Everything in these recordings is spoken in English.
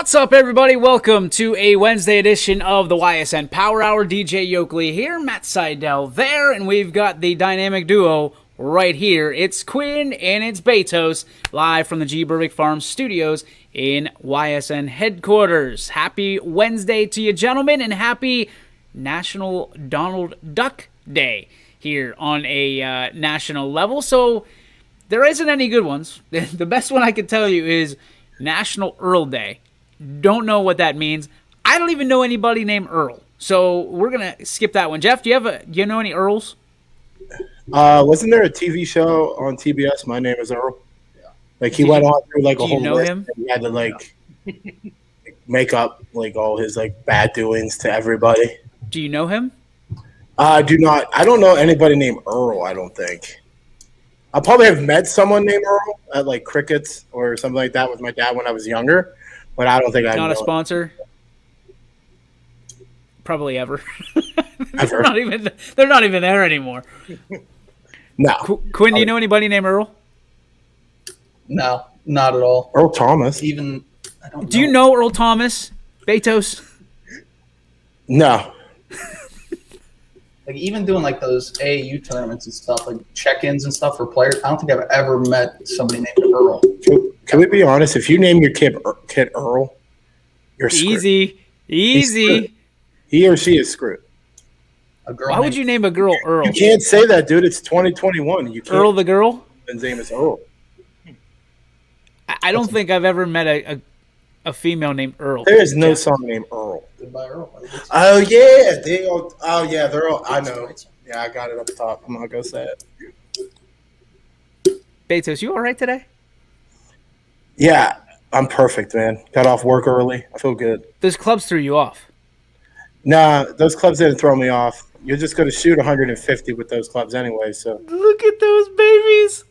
What's up, everybody? Welcome to a Wednesday edition of the YSN Power Hour. DJ Yoakley here, Matt Seidel there, and we've got the dynamic duo right here. It's Quinn and it's Betos, live from the G. Burbick Farm Studios in YSN headquarters. Happy Wednesday to you, gentlemen, and happy National Donald Duck Day here on a national level. So there isn't any good ones. The best one I can tell you is National Earl Day. Don't know what that means. I don't even know anybody named Earl. So we're going to skip that one. Jeff, do you know any Earls? Wasn't there a TV show on TBS, My Name is Earl? Yeah. Like he went on through like a whole list and he had to make up like all his like bad doings to everybody. Do you know him? I don't know anybody named Earl, I don't think. I probably have met someone named Earl at like crickets or something like that with my dad when I was younger, but I don't think I know. Not a sponsor? Probably ever. Ever. They're not even there anymore. No. Quinn, do you know anybody named Earl? No, not at all. Earl Thomas. I don't know. Do you know Earl Thomas? Betos? No. Like even doing like those AAU tournaments and stuff, like check-ins and stuff for players, I don't think I've ever met somebody named Earl. Can we be honest? If you name your kid Earl, you're screwed. Easy. He or she is screwed. Why would you name a girl Earl? You can't say that, dude. It's 2021. You can't. Earl the girl? His name is Earl. I don't think I've ever met a female named Earl. There is no song named Earl. Goodbye, Earl. Oh yeah, they're all. I know. Yeah, I got it up top. I'm not gonna say it. Betos, you all right today? Yeah, I'm perfect, man. Got off work early. I feel good. Those clubs threw you off. Nah, those clubs didn't throw me off. You're just gonna shoot 150 with those clubs anyway. So look at those babies.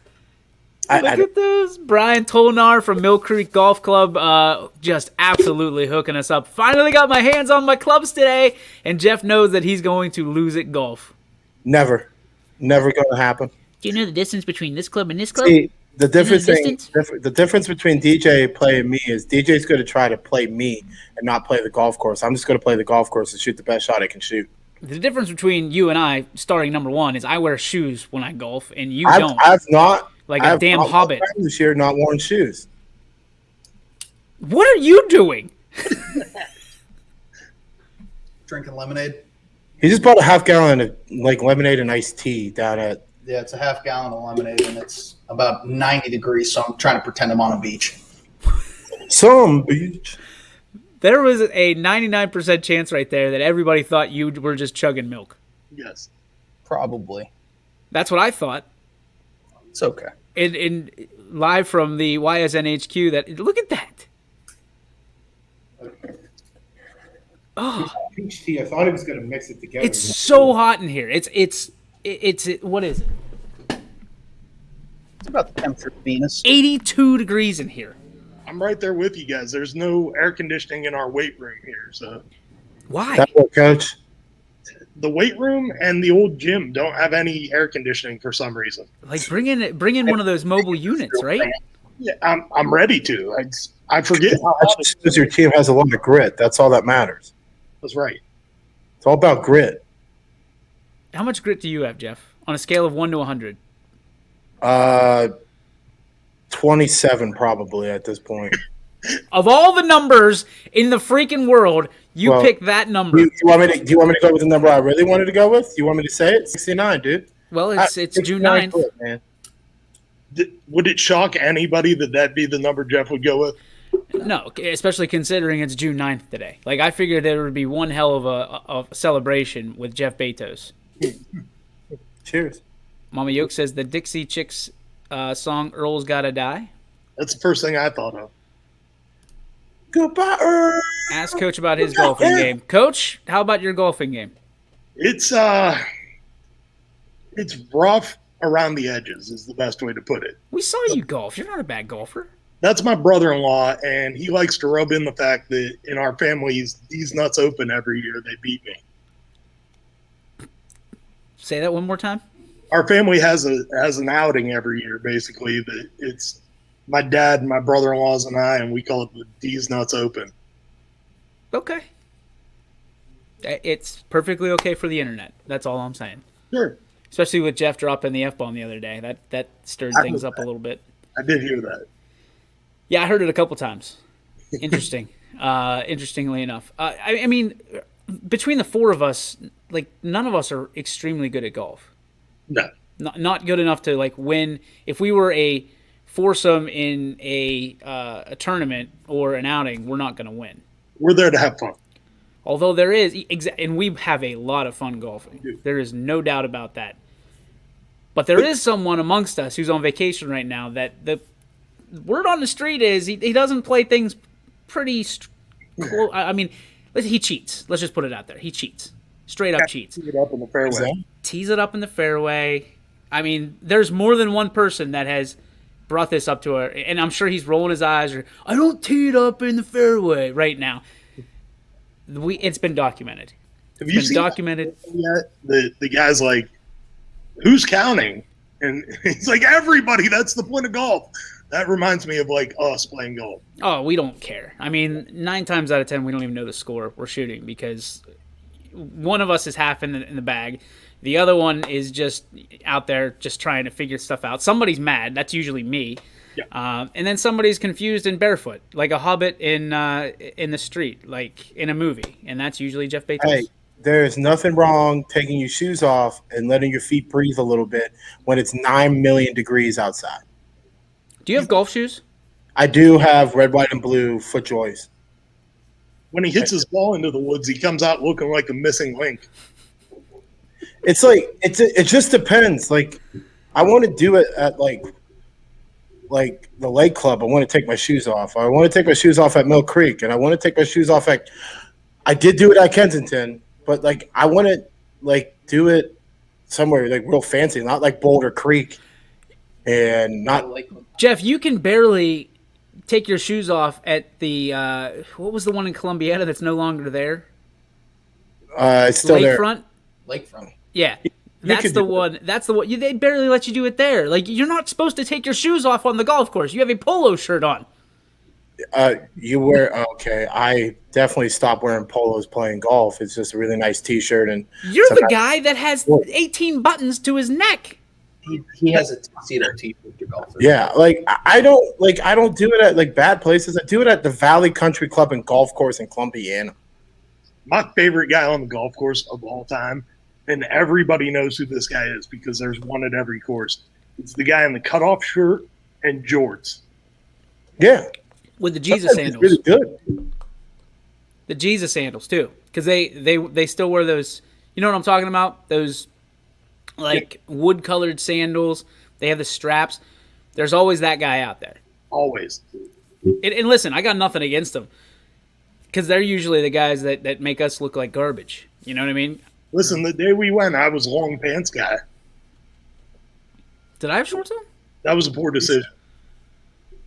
Look at those. Brian Tolnar from Mill Creek Golf Club just absolutely hooking us up. Finally got my hands on my clubs today, and Jeff knows that he's going to lose at golf. Never going to happen. Do you know the distance between this club and this club? See, the difference between DJ playing me is DJ's going to try to play me and not play the golf course. I'm just going to play the golf course and shoot the best shot I can shoot. The difference between you and I, starting number one, is I wear shoes when I golf, and you don't. I've not. Like a damn hobbit. This year, not worn shoes. What are you doing? Drinking lemonade. He just bought a half gallon of like lemonade and iced tea down at. Yeah, it's a half gallon of lemonade, and it's about 90 degrees, so I'm trying to pretend I'm on a beach. Some beach. There was a 99% chance right there that everybody thought you were just chugging milk. Yes. Probably. That's what I thought. It's okay. In live from the YSN HQ, that look at that. Oh, Peach tea. I thought he was going to mix it together. It's so hot in here. It's what is it? It's about the temperature of Venus. 82 degrees in here. I'm right there with you guys. There's no air conditioning in our weight room here, so why? That's what, Coach. The weight room and the old gym don't have any air conditioning for some reason. Like bring in one of those mobile units, right? Yeah, I'm ready to. I forget how hot it Because your team has a lot of grit. That's all that matters. was. Right. It's all about grit. How much grit do you have, Jeff? On a scale of 1 to 100? 27 probably at this point. Of all the numbers in the freaking world, you pick that number. Do you want me to go with the number I really wanted to go with? You want me to say it? 69, dude. Well, it's June 9th. Man. Would it shock anybody that be the number Jeff would go with? No, especially considering it's June 9th today. Like, I figured there would be one hell of a celebration with Jeff Betos. Cheers. Mama Yoke says the Dixie Chicks song Earl's Gotta Die. That's the first thing I thought of. Goodbye, Earl. Ask Coach about his golfing game. Coach, how about your golfing game? It's rough around the edges is the best way to put it. We saw you golf. You're not a bad golfer. That's my brother-in-law, and he likes to rub in the fact that in our family, these nuts open every year. They beat me. Say that one more time. Our family has an outing every year, basically. That it's my dad, my brother-in-laws, and I, and we call it the D's Nuts Open. Okay. It's perfectly okay for the internet. That's all I'm saying. Sure. Especially with Jeff dropping the F-bomb the other day. That stirred things up a little bit. I did hear that. Yeah, I heard it a couple times. Interesting. Interestingly enough. I mean, between the four of us, like, none of us are extremely good at golf. No. Not good enough to, like, win. If we were a foursome in a tournament or an outing, we're not going to win. We're there to have fun. Although there is, and we have a lot of fun golfing. There is no doubt about that. But there is someone amongst us who's on vacation right now that the word on the street is he doesn't play things pretty close. I mean, he cheats. Let's just put it out there. He cheats. Straight up cheats. Tease it up in the fairway. Tease it up in the fairway. I mean, there's more than one person that has brought this up to her, and I'm sure he's rolling his eyes or, I don't tee it up in the fairway right now. It's been documented. Have you seen documented yet? The guy's like, who's counting? And he's like, everybody. That's the point of golf. That reminds me of like us playing golf. Oh, we don't care. I mean, 9 times out of 10, we don't even know the score we're shooting because one of us is half in the bag. The other one is just out there just trying to figure stuff out. Somebody's mad. That's usually me. Yeah. And then somebody's confused and barefoot, like a hobbit in the street, like in a movie. And that's usually Jeff Bezos. Hey, there's nothing wrong taking your shoes off and letting your feet breathe a little bit when it's 9 million degrees outside. Do you have golf shoes? I do have red, white, and blue FootJoys. When he hits his ball into the woods, he comes out looking like a missing link. It's like it just depends. Like, I want to do it at like the lake club. I want to take my shoes off. I want to take my shoes off at Mill Creek, and I want to take my shoes off at. I did do it at Kensington, but like I want to like do it somewhere like real fancy, not like Boulder Creek, and not like. Jeff, you can barely take your shoes off at the what was the one in Columbiana that's no longer there? It's still Lakefront? there. Lakefront. Yeah. That's the one. That's the one. They barely let you do it there. Like, you're not supposed to take your shoes off on the golf course. You have a polo shirt on. You wear okay. I definitely stopped wearing polos playing golf. It's just a really nice T-shirt, and you're the guy that has 18 buttons to his neck. He has a tuxedo T-shirt to golf. Yeah, like I don't do it at like bad places. I do it at the Valley Country Club and Golf Course in Columbiana. My favorite guy on the golf course of all time, and everybody knows who this guy is because there's one at every course. It's the guy in the cutoff shirt and jorts. Yeah, with the Jesus sandals. Really good. The Jesus sandals too, because they still wear those. You know what I'm talking about? Those like wood colored sandals. They have the straps. There's always that guy out there. Always. And listen, I got nothing against them because they're usually the guys that make us look like garbage. You know what I mean? Listen, the day we went, I was long pants guy. Did I have shorts on? That was a poor decision.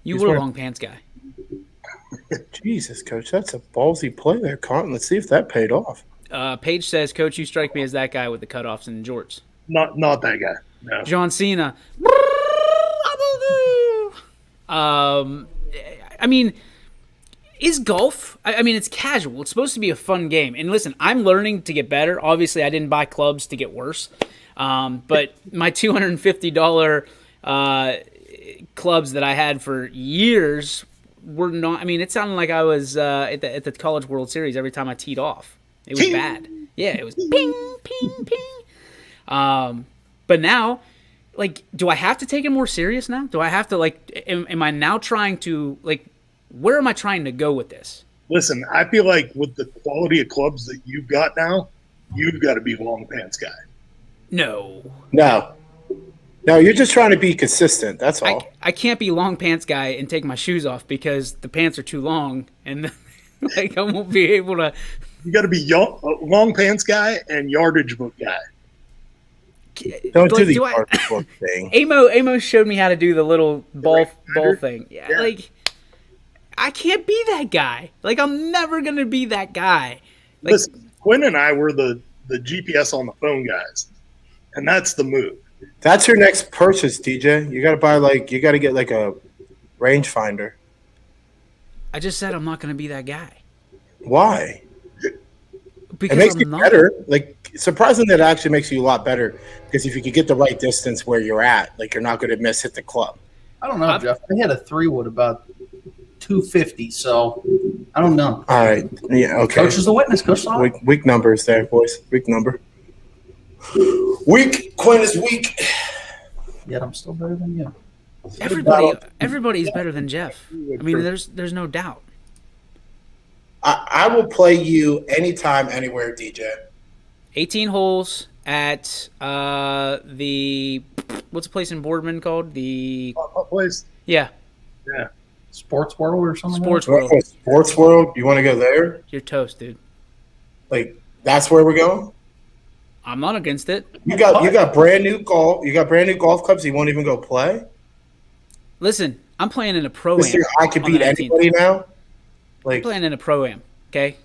You were a long pants guy. Jesus, Coach, that's a ballsy play there, Carlton. Let's see if that paid off. Paige says, Coach, you strike me as that guy with the cutoffs and jorts. Not that guy. No. John Cena. I mean, is golf? I mean, it's casual. It's supposed to be a fun game. And listen, I'm learning to get better. Obviously, I didn't buy clubs to get worse. But my $250 clubs that I had for years were not. I mean, it sounded like I was at the College World Series every time I teed off. It was bad. Yeah, it was ping, ping, ping. But now, like, do I have to take it more serious now? Do I have to, like, am I now trying to, like, where am I trying to go with this? Listen, I feel like with the quality of clubs that you've got now, you've got to be long pants guy. No, you're just trying to be consistent. That's all. I can't be long pants guy and take my shoes off because the pants are too long and like I won't be able to. You got to be long pants guy and yardage book guy. Don't do the yardage book thing. Amo showed me how to do the little ball thing. Yeah, like I can't be that guy. Like I'm never gonna be that guy. Like, listen, Quinn and I were the GPS on the phone guys, and that's the move. That's your next purchase, DJ. You got to get like a rangefinder. I just said I'm not going to be that guy. Why? Because it makes I'm you not. better. Like, surprisingly, it actually makes you a lot better because if you could get the right distance where you're at, like, you're not going to hit the club. I don't know, Jeff. I had a 3-wood about 250, so I don't know. All right. Yeah, okay. Coach is the witness. Coach saw it. Weak numbers there, boys. Weak number. Weak. Quinn is weak. Yet I'm still better than you. Everybody's better than Jeff. I mean, there's no doubt. I will play you anytime, anywhere, DJ. 18 holes at the what's the place in Boardman called? The place. Yeah. Sports World or something. Sports World. Sports World. You want to go there? You're toast, dude. Like, that's where we're going? I'm not against it. You got brand new golf. You got brand new golf clubs. You won't even go play. Listen, I'm playing in a pro-am. I could beat anybody now. Like, I'm playing in a pro-am. Okay,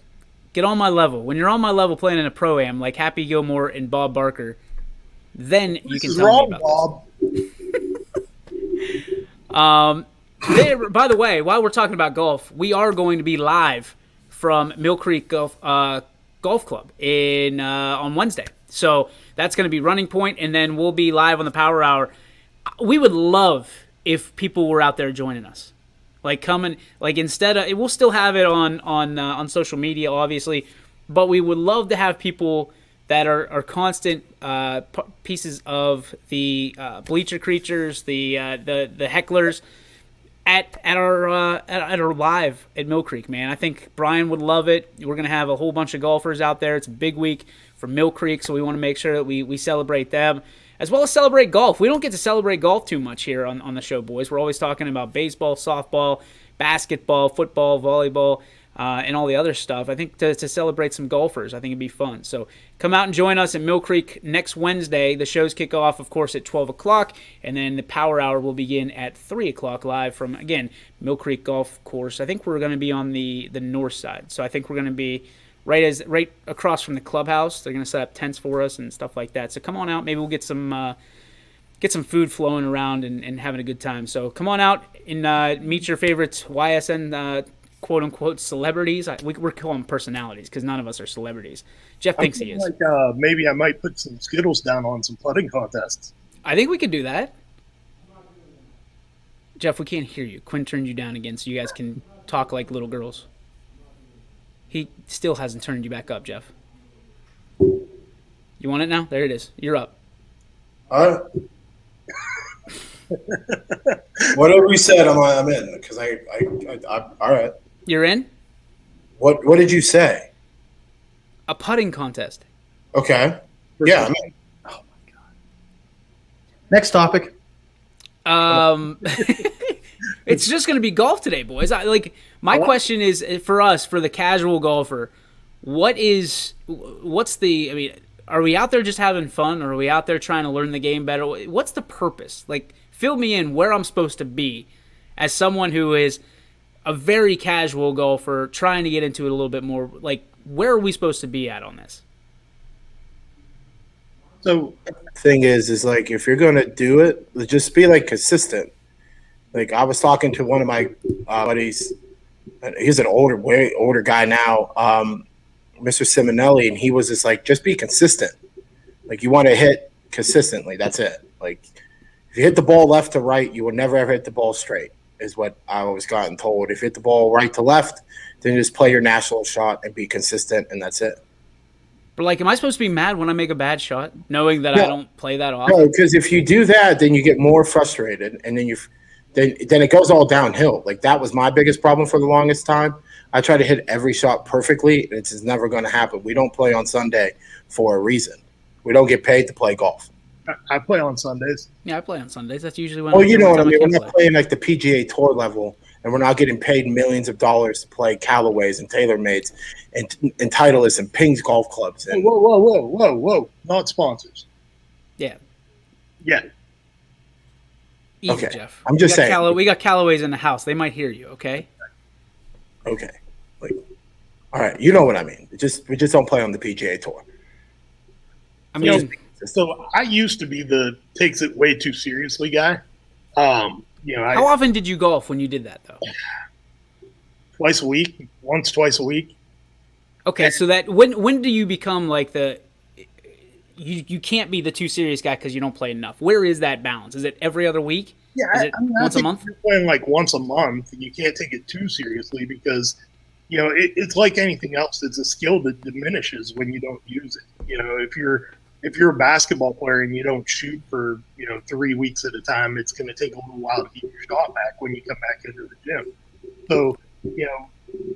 get on my level. When you're on my level playing in a pro-am like Happy Gilmore and Bob Barker, then you can tell me about this. By the way, while we're talking about golf, we are going to be live from Mill Creek Golf Club on Wednesday. So that's going to be Running Point, and then we'll be live on the Power Hour. We would love if people were out there joining us. Like, coming, like, instead of, we'll still have it on social media, obviously, but we would love to have people that are constant pieces of the bleacher creatures, the hecklers at our live at Mill Creek, man. I think Brian would love it. We're gonna have a whole bunch of golfers out there. It's a big week for Mill Creek, so we want to make sure that we celebrate them as well as celebrate golf. We don't get to celebrate golf too much here on the show, boys. We're always talking about baseball, softball, basketball, football, volleyball, and all the other stuff. I think to celebrate some golfers, I think it'd be fun. So come out and join us at Mill Creek next Wednesday. The shows kick off, of course, at 12 o'clock, and then the Power Hour will begin at 3 o'clock live from, again, Mill Creek Golf Course. I think we're going to be on the north side. So I think we're going to be right across from the clubhouse. They're going to set up tents for us and stuff like that. So come on out. Maybe we'll get some food flowing around and having a good time. So come on out and meet your favorite YSN quote-unquote celebrities. We're calling them personalities because none of us are celebrities. Jeff thinks he is. Like maybe I might put some Skittles down on some putting contests. I think we could do that. Jeff, we can't hear you. Quinn turned you down again so you guys can talk like little girls. He still hasn't turned you back up, Jeff. You want it now? There it is. You're up. All right. Whatever you said, I'm in. Because I all right. You're in? What did you say? A putting contest. Okay. Yeah, I'm in. Oh my god. Next topic. It's just going to be golf today, boys. My question is for us, for the casual golfer, what's the? I mean, are we out there just having fun, or are we out there trying to learn the game better? What's the purpose? Like, fill me in where I'm supposed to be as someone who is a very casual golfer trying to get into it a little bit more. Like, where are we supposed to be at on this? So, thing is like, if you're going to do it, just be like consistent. Like, I was talking to one of my buddies. He's an way older guy now, Mr. Simonelli, and he was just like, just be consistent. Like, you want to hit consistently. That's it. Like, if you hit the ball left to right, you will never ever hit the ball straight, is what I always gotten told. If you hit the ball right to left, then just play your national shot and be consistent, and that's it. But, like, am I supposed to be mad when I make a bad shot, knowing that I don't play that often? No, because if you do that, then you get more frustrated, and then then it goes all downhill. Like, that was my biggest problem for the longest time. I try to hit every shot perfectly, and it's just never going to happen. We don't play on Sunday for a reason. We don't get paid to play golf. I play on Sundays. Yeah, I play on Sundays. That's usually when. Well, you know what I mean. We're not playing like the PGA Tour level, and we're not getting paid millions of dollars to play Callaways and TaylorMades and Titleist and Ping's golf clubs. And Whoa! Not sponsors. Yeah. Yeah. Easy, okay. Jeff. I'm just saying. We got Callaways in the house. They might hear you. Okay. Okay. Like, all right. You know what I mean. We just don't play on the PGA Tour. I mean, so I used to be the takes it way too seriously guy. How often did you golf when you did that though? Twice a week, twice a week. Okay, so that when do you become like the you can't be the too serious guy because you don't play enough? Where is that balance? Is it every other week? Yeah, Is it once a month? If you're playing like once a month, you can't take it too seriously because it's like anything else. It's a skill that diminishes when you don't use it. If you're a basketball player and you don't shoot for 3 weeks at a time, it's going to take a little while to get your shot back when you come back into the gym. So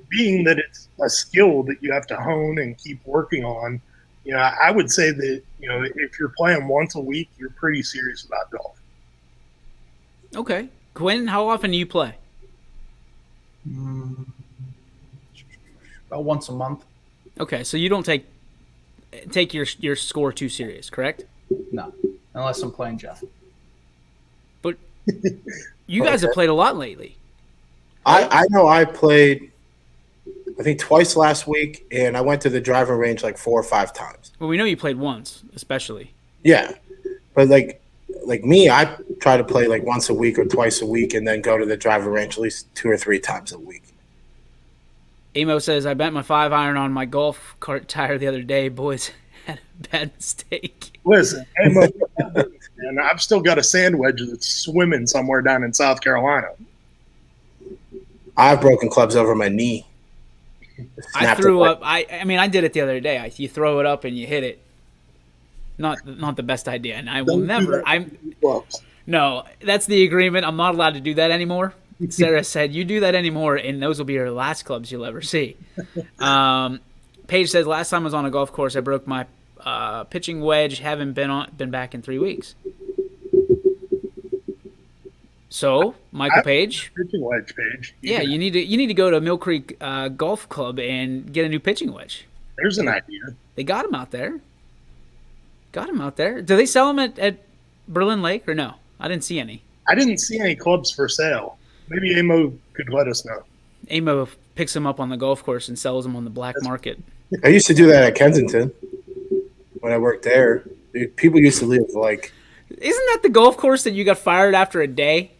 being that it's a skill that you have to hone and keep working on, I would say that if you're playing once a week, you're pretty serious about golf. Okay, Quinn, how often do you play? About once a month. Okay, so you don't take your score too serious, correct? No, unless I'm playing Jeff. But you guys have played a lot lately. I know I played, I think, twice last week, and I went to the driving range like 4 or 5 times. Well, we know you played once, especially. Yeah, but like me, I try to play like once a week or twice a week, and then go to the driving range at least 2 or 3 times a week. Amo says, I bent my 5-iron on my golf cart tire the other day. Boys, had a bad mistake. Listen, Amo, and I've still got a sand wedge that's swimming somewhere down in South Carolina. I've broken clubs over my knee. I threw up. I mean, I did it the other day. You throw it up and you hit it. Not the best idea, and I will never. No, that's the agreement. I'm not allowed to do that anymore. Sarah said, "You do that anymore, and those will be your last clubs you'll ever see." Paige says, "Last time I was on a golf course, I broke my pitching wedge. Haven't been back in 3 weeks." So, Michael Page, pitching wedge, Page. You need to go to Mill Creek Golf Club and get a new pitching wedge. There's an idea. They got them out there. Do they sell them at Berlin Lake or no? I didn't see any. I didn't see any clubs for sale. Maybe Amo could let us know. Amo picks them up on the golf course and sells them on the black market. I used to do that at Kensington when I worked there. People used to leave like. Isn't that the golf course that you got fired after a day?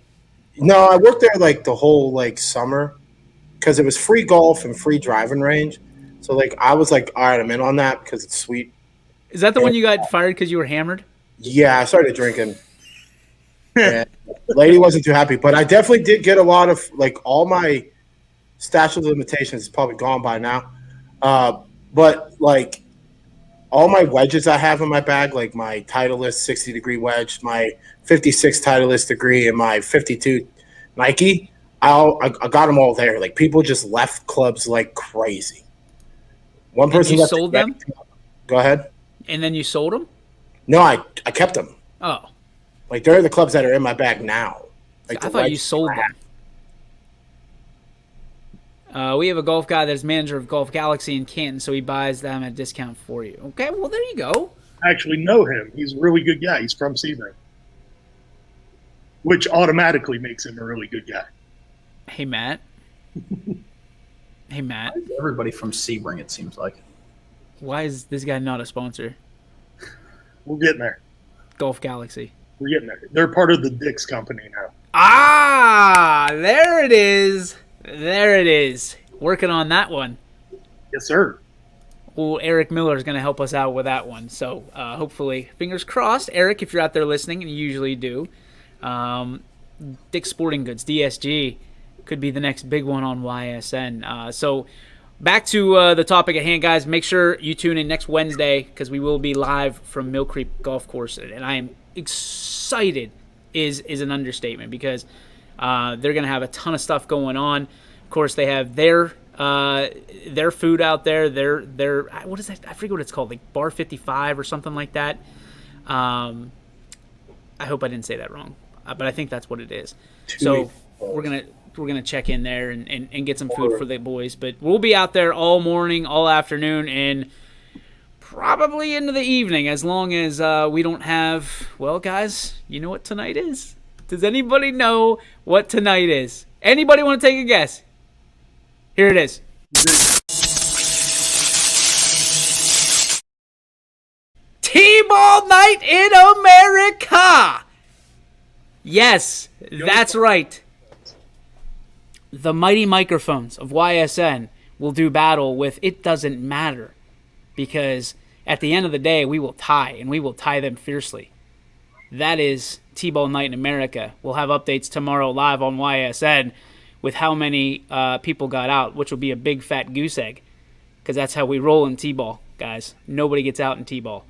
No, I worked there like the whole like summer because it was free golf and free driving range. So like I was like, all right, I'm in on that because it's sweet. Is that the one you got fired because you were hammered? Yeah, I started drinking. And the lady wasn't too happy, but I definitely did get a lot of like all my statute of limitations is probably gone by now. But like all my wedges I have in my bag, like my Titleist 60-degree wedge, my 56 Titleist degree, and my 52 Nike, I got them all there. Like people just left clubs like crazy. One person you sold them? Go ahead. And then you sold them? No, I kept them. Oh. Like they're the clubs that are in my bag now. Like I thought you sold them. We have a golf guy that's manager of Golf Galaxy in Canton, so he buys them at a discount for you. Okay, well, there you go. I actually know him. He's a really good guy. He's from Sebring, which automatically makes him a really good guy. Hey, Matt. Hey, Matt. Everybody from Sebring, it seems like. Why is this guy not a sponsor? We're getting there. Golf Galaxy. We're getting there. They're part of the Dick's company now. Ah, there it is. There it is. Working on that one. Yes, sir. Well, Eric Miller is going to help us out with that one. So hopefully, fingers crossed. Eric, if you're out there listening, and you usually do, Dick's Sporting Goods, DSG, could be the next big one on YSN. So back to the topic at hand, guys. Make sure you tune in next Wednesday because we will be live from Mill Creek Golf Course. And I am excited is an understatement because they're going to have a ton of stuff going on. Of course, they have their food out there. Their what is that? I forget what it's called, like Bar 55 or something like that. I hope I didn't say that wrong, but I think that's what it is. So we're gonna check in there and get some food for the boys. But we'll be out there all morning, all afternoon, and probably into the evening, as long as we don't have. Well, guys, you know what tonight is? Does anybody know what tonight is? Anybody want to take a guess? Here it is. T-ball night in America. Yes, that's right. The mighty microphones of YSN will do battle with it doesn't matter, because at the end of the day, we will tie, and we will tie them fiercely. That is T-Ball Night in America. We'll have updates tomorrow live on YSN with how many people got out, which will be a big fat goose egg, because that's how we roll in T-Ball, guys. Nobody gets out in T-Ball.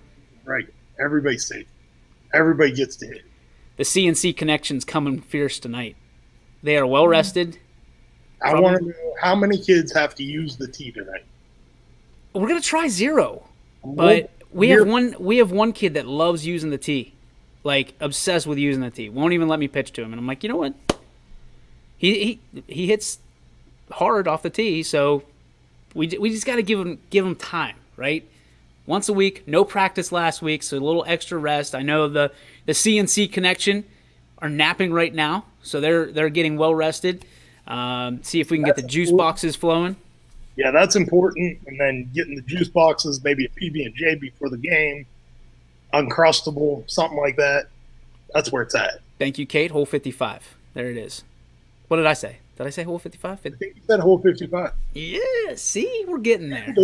Right. Everybody's safe. Everybody gets to hit. The CNC connection's coming fierce tonight. They are well rested. I want to know how many kids have to use the T tonight. We're gonna try 0, but we have one kid that loves using the T, like obsessed with using the T. Won't even let me pitch to him, and I'm like, you know what? He hits hard off the tee, so we just got to give him time, right? Once a week, no practice last week, so a little extra rest. I know the CNC connection are napping right now, so they're getting well rested. See if we can get the juice boxes flowing. Yeah, that's important. And then getting the juice boxes, maybe a PB&J before the game, Uncrustable, something like that. That's where it's at. Thank you, Kate. Hole 55. There it is. What did I say? Did I say hole 55? I think you said hole 55. Yeah, see? We're getting there.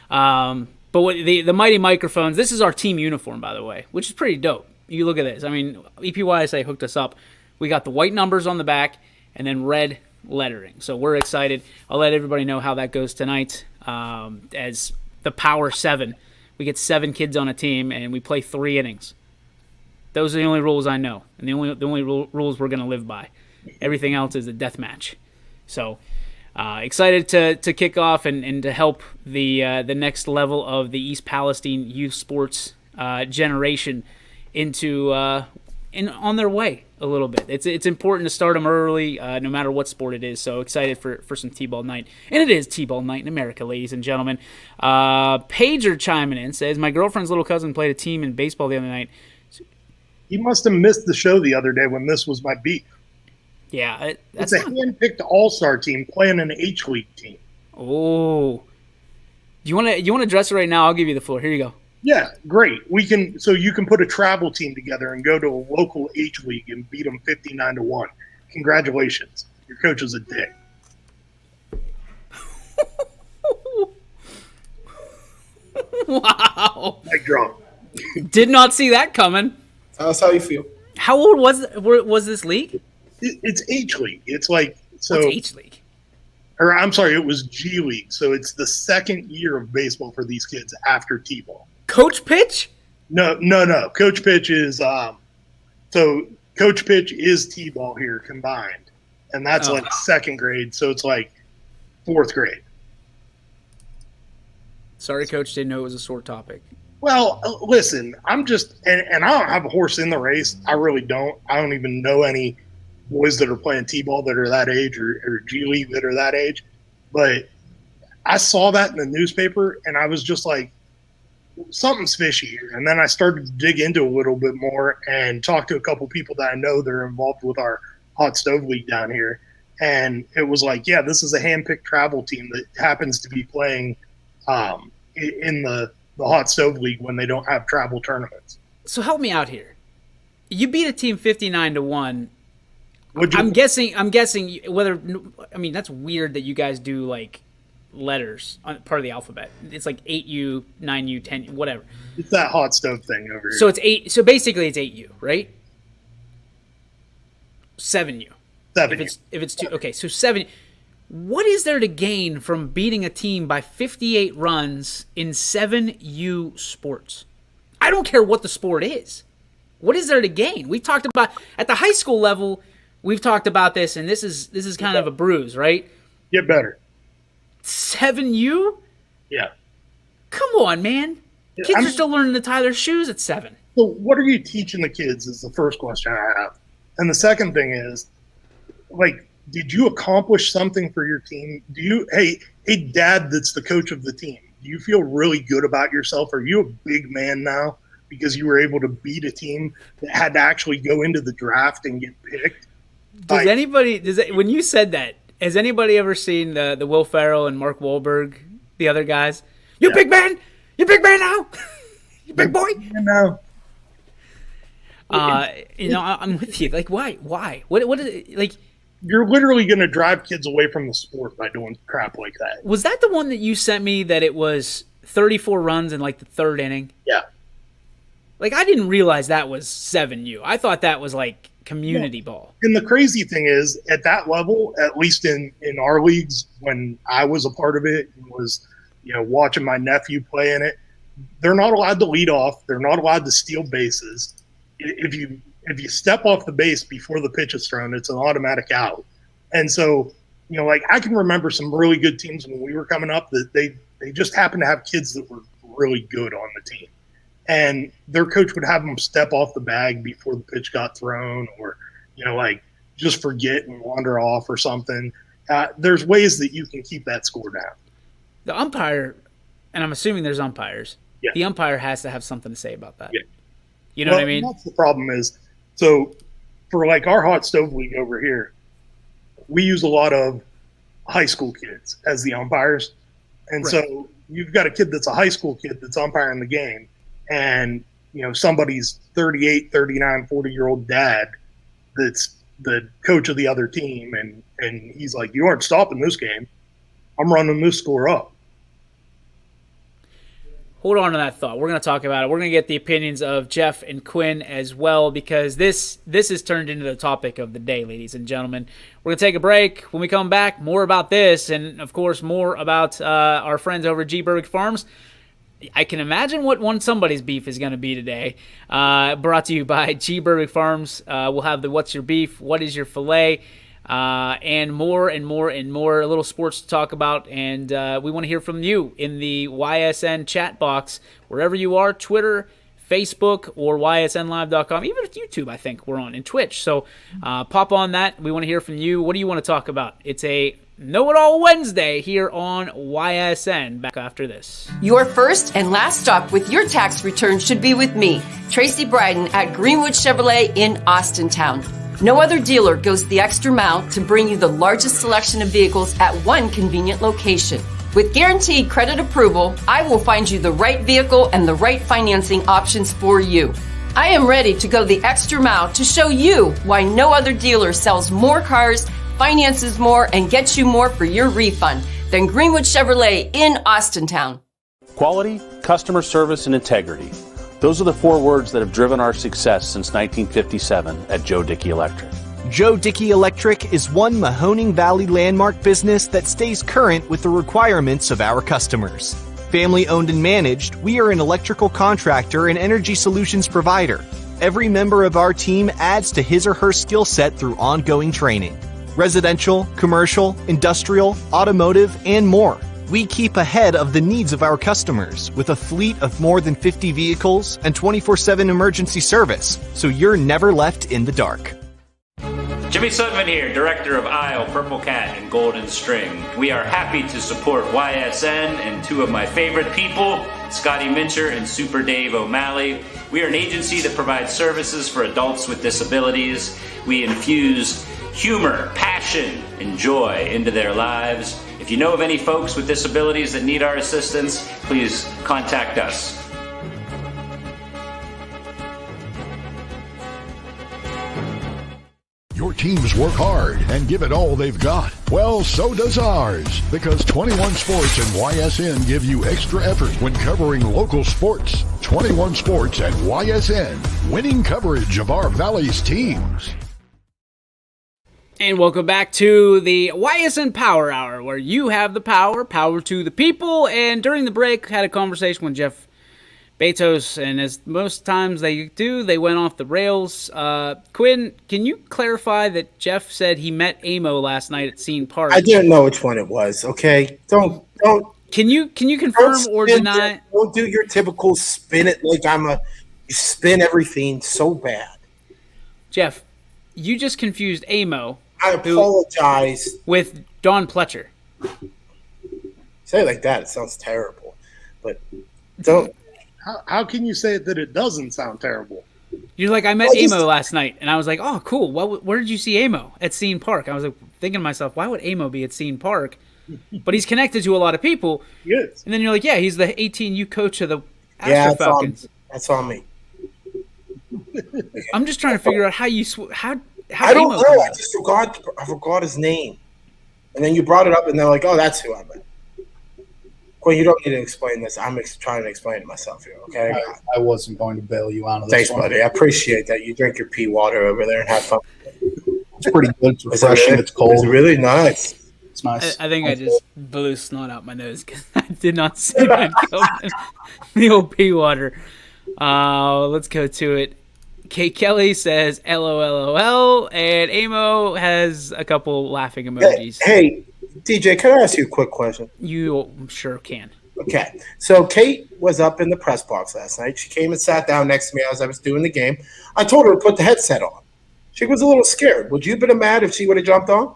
But what the mighty microphones, this is our team uniform, by the way, which is pretty dope. You look at this. I mean, EPYSA hooked us up. We got the white numbers on the back and then red lettering. So we're excited. I'll let everybody know how that goes tonight as the Power 7. We get 7 kids on a team, and we play 3 innings. Those are the only rules I know, and the only rules we're going to live by. Everything else is a death match. So excited to kick off and to help the next level of the East Palestine youth sports generation into on their way a little bit. It's important to start them early, no matter what sport it is. So excited for some T-ball night, and it is T-ball night in America, ladies and gentlemen. Pager chiming in says, my girlfriend's little cousin played a team in baseball the other night. You must have missed the show the other day when this was my beat. Yeah, it's a hand-picked all-star team playing an H-League team. Oh, you want to address it right now? I'll give you the floor. Here you go. Yeah, great. So you can put a travel team together and go to a local H-League and beat them 59-1. Congratulations. Your coach is a dick. Wow. Mic drop. Did not see that coming. That's how you feel. How old was this league? It's H-League. It's like so. What's H-League? Or I'm sorry, it was G League. So it's the second year of baseball for these kids after T-ball. Coach Pitch? No. Coach Pitch is so Coach Pitch is T-ball here combined, and that's like second grade. So it's like 4th grade. Sorry, Coach, didn't know it was a sore topic. Well, listen, I'm just and I don't have a horse in the race. I really don't. I don't even know any boys that are playing T-ball that are that age or G League that are that age. But I saw that in the newspaper, and I was just like, something's fishy here. And then I started to dig into a little bit more and talk to a couple people that I know that are involved with our hot stove league down here. And it was like, yeah, this is a hand-picked travel team that happens to be playing in the hot stove league when they don't have travel tournaments. So help me out here. You beat a team 59-1. I'm guessing whether, I mean, that's weird that you guys do like letters on part of the alphabet. It's like 8U, 9U, 10U, whatever. It's that hot stove thing over here. So it's 8. So basically it's 8U, right? 7U. 7U. If it's 2. Okay, so 7. What is there to gain from beating a team by 58 runs in 7U sports? I don't care what the sport is. What is there to gain? We talked about at the high school level. We've talked about this, and this is kind of a bruise, right? Get better. 7U? Yeah. Come on, man. Kids are still learning to tie their shoes at 7. So what are you teaching the kids is the first question I have. And the second thing is, like, did you accomplish something for your team? Do you, hey, dad that's the coach of the team, do you feel really good about yourself? Are you a big man now because you were able to beat a team that had to actually go into the draft and get picked? When you said that, has anybody ever seen the Will Ferrell and Mark Wahlberg, the other guys? You big man! You big man now! You big boy! No. I'm with you. Like, why? What is it? Like, you're literally going to drive kids away from the sport by doing crap like that. Was that the one that you sent me that it was 34 runs in like the third inning? Yeah. Like, I didn't realize that was 7U. I thought that was like community ball. And the crazy thing is, at that level, at least in our leagues, when I was a part of it and was, watching my nephew play in it, they're not allowed to lead off. They're not allowed to steal bases. If you step off the base before the pitch is thrown, it's an automatic out. And so, I can remember some really good teams when we were coming up that they just happened to have kids that were really good on the team. And their coach would have them step off the bag before the pitch got thrown, or, just forget and wander off or something. There's ways that you can keep that score down. The umpire, and I'm assuming there's umpires, the umpire has to have something to say about that. Yeah. You know what I mean? That's the problem is, so for like our hot stove league over here, we use a lot of high school kids as the umpires. And so you've got a kid that's a high school kid that's umpiring the game, and somebody's 38, 39, 40-year-old dad that's the coach of the other team, and he's like, you aren't stopping this game. I'm running this score up. Hold on to that thought. We're going to talk about it. We're going to get the opinions of Jeff and Quinn as well, because this has turned into the topic of the day, ladies and gentlemen. We're going to take a break. When we come back, more about this, and of course more about our friends over at G. Berwick Farms. I can imagine what somebody's beef is going to be today. Brought to you by G. Berwick Farms. We'll have the What's Your Beef, What is Your Filet, and more and more and more. A little sports to talk about, and we want to hear from you in the YSN chat box, wherever you are, Twitter, Facebook, or ysnlive.com. Even at YouTube, I think we're on, and Twitch. So pop on that. We want to hear from you. What do you want to talk about? It's a Know-It-All Wednesday here on YSN. Back after this. Your first and last stop with your tax return should be with me, Tracy Bryden at Greenwood Chevrolet in Austintown. No other dealer goes the extra mile to bring you the largest selection of vehicles at one convenient location. With guaranteed credit approval, I will find you the right vehicle and the right financing options for you. I am ready to go the extra mile to show you why no other dealer sells more cars, finances more, and gets you more for your refund than Greenwood Chevrolet in Austintown. Quality, customer service, and integrity. Those are the 4 words that have driven our success since 1957 at Joe Dickey Electric. Joe Dickey Electric is one Mahoning Valley landmark business that stays current with the requirements of our customers. Family owned and managed, we are an electrical contractor and energy solutions provider. Every member of our team adds to his or her skill set through ongoing training. Residential, commercial, industrial, automotive, and more. We keep ahead of the needs of our customers with a fleet of more than 50 vehicles and 24/7 emergency service, so you're never left in the dark. Jimmy Sudman here, Director of Isle, Purple Cat, and Golden String. We are happy to support YSN and 2 of my favorite people, Scotty Mincher and Super Dave O'Malley. We are an agency that provides services for adults with disabilities. We infuse humor, passion, and joy into their lives. If you know of any folks with disabilities that need our assistance, please contact us. Your teams work hard and give it all they've got. Well, so does ours, because 21 Sports and YSN give you extra effort when covering local sports. 21 Sports and YSN, winning coverage of our Valley's teams. And welcome back to the YSN Power Hour, where you have the power to the people. And during the break, had a conversation with Jeff Betos, and as most times they do, they went off the rails. Quinn, can you clarify that Jeff said he met Amo last night at Scene Park? I didn't know which one it was. Okay, don't. Can you confirm or deny? Don't do your typical spin it like you spin everything so bad. Jeff, you just confused Amo. I apologize. With Don Pletcher. Say it like that, it sounds terrible. But don't. How can you say that it doesn't sound terrible? You're like, I met Amo last night, and I was like, oh, cool. Where did you see Amo? At Scene Park. I was like, thinking to myself, why would Amo be at Scene Park? But he's connected to a lot of people. Yes. And then you're like, yeah, he's the 18U coach of the Astro Falcons. That's on me. I'm just trying to figure out how I don't know. I just forgot his name. And then you brought it up, and they're like, "Oh, that's who I meant." Quinn, you don't need to explain this. I'm trying to explain it myself here. Okay. I wasn't going to bail you out of this. Thanks, buddy. I appreciate that. You drink your pea water over there and have fun. It's pretty good. It's refreshing. It's cold. It's really nice. It's nice. I think I just blew snot out my nose because I did not see that coming. The old pea water. Let's go to it. Kate Kelly says LOLOL, and Amo has a couple laughing emojis. Hey, DJ, can I ask you a quick question? You sure can. Okay. So Kate was up in the press box last night. She came and sat down next to me as I was doing the game. I told her to put the headset on. She was a little scared. Would you have been mad if she would have jumped on?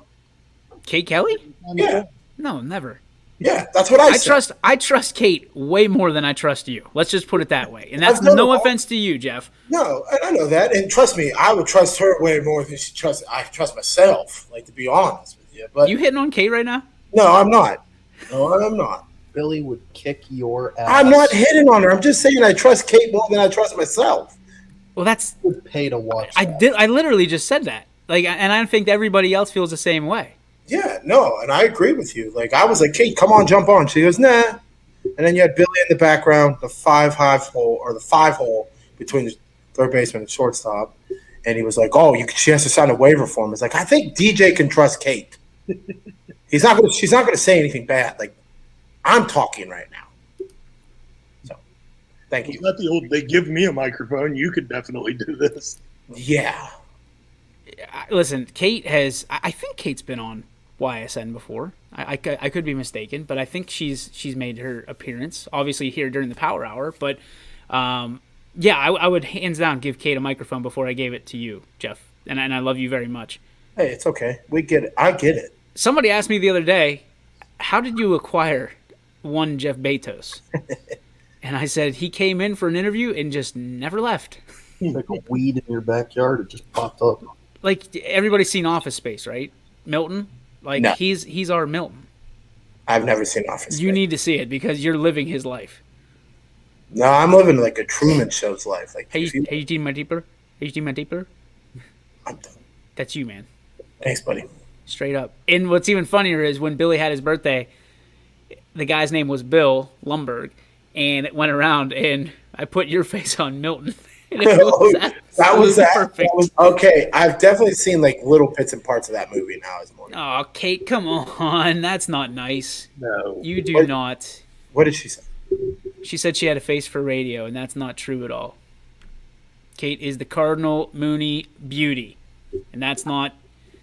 Kate Kelly? Yeah. No, never. Yeah, that's what I said. I trust Kate way more than I trust you. Let's just put it that way. And that's no offense to you, Jeff. No, I know that. And trust me, I would trust her way more than I trust myself, like, to be honest with you. But you hitting on Kate right now? No, I'm not. No, I'm not. Billy would kick your ass. I'm not hitting on her. I'm just saying I trust Kate more than I trust myself. Well, that's would pay to watch. I literally just said that. Like, and I think everybody else feels the same way. Yeah, no, and I agree with you. Like, I was like, Kate, come on, jump on. She goes, nah. And then you had Billy in the background, the 5 hole between the third baseman and shortstop. And he was like, oh, she has to sign a waiver form. It's like, I think DJ can trust Kate. She's not going to say anything bad. Like, I'm talking right now. So, thank you. It's not the old, they give me a microphone. You could definitely do this. Yeah. Listen, Kate has – I think Kate's been on YSN before. I could be mistaken, but I think she's made her appearance, obviously here during the Power Hour. But, yeah, I would hands down give Kate a microphone before I gave it to you, Jeff. And I love you very much. Hey, it's okay. We get it. I get it. Somebody asked me the other day, how did you acquire one Jeff Bezos? And I said he came in for an interview and just never left. Like a weed in your backyard, it just popped up. Like, everybody's seen Office Space, right? Milton? Like, no. He's our Milton. I've never seen Office Space. You need to see it because you're living his life. No, I'm living like a Truman Show's life. Like, hey, you seen my deeper? Have you seen my deeper? I'm done. That's you, man. Thanks, buddy. Straight up. And what's even funnier is when Billy had his birthday, the guy's name was Bill Lumberg, and it went around, and I put your face on Milton. And it was that was perfect. Okay, I've definitely seen like little bits and parts of that movie now. Oh, Kate, come on. That's not nice. No. You do not. What did she say? She said she had a face for radio, and that's not true at all. Kate is the Cardinal Mooney beauty, and that's not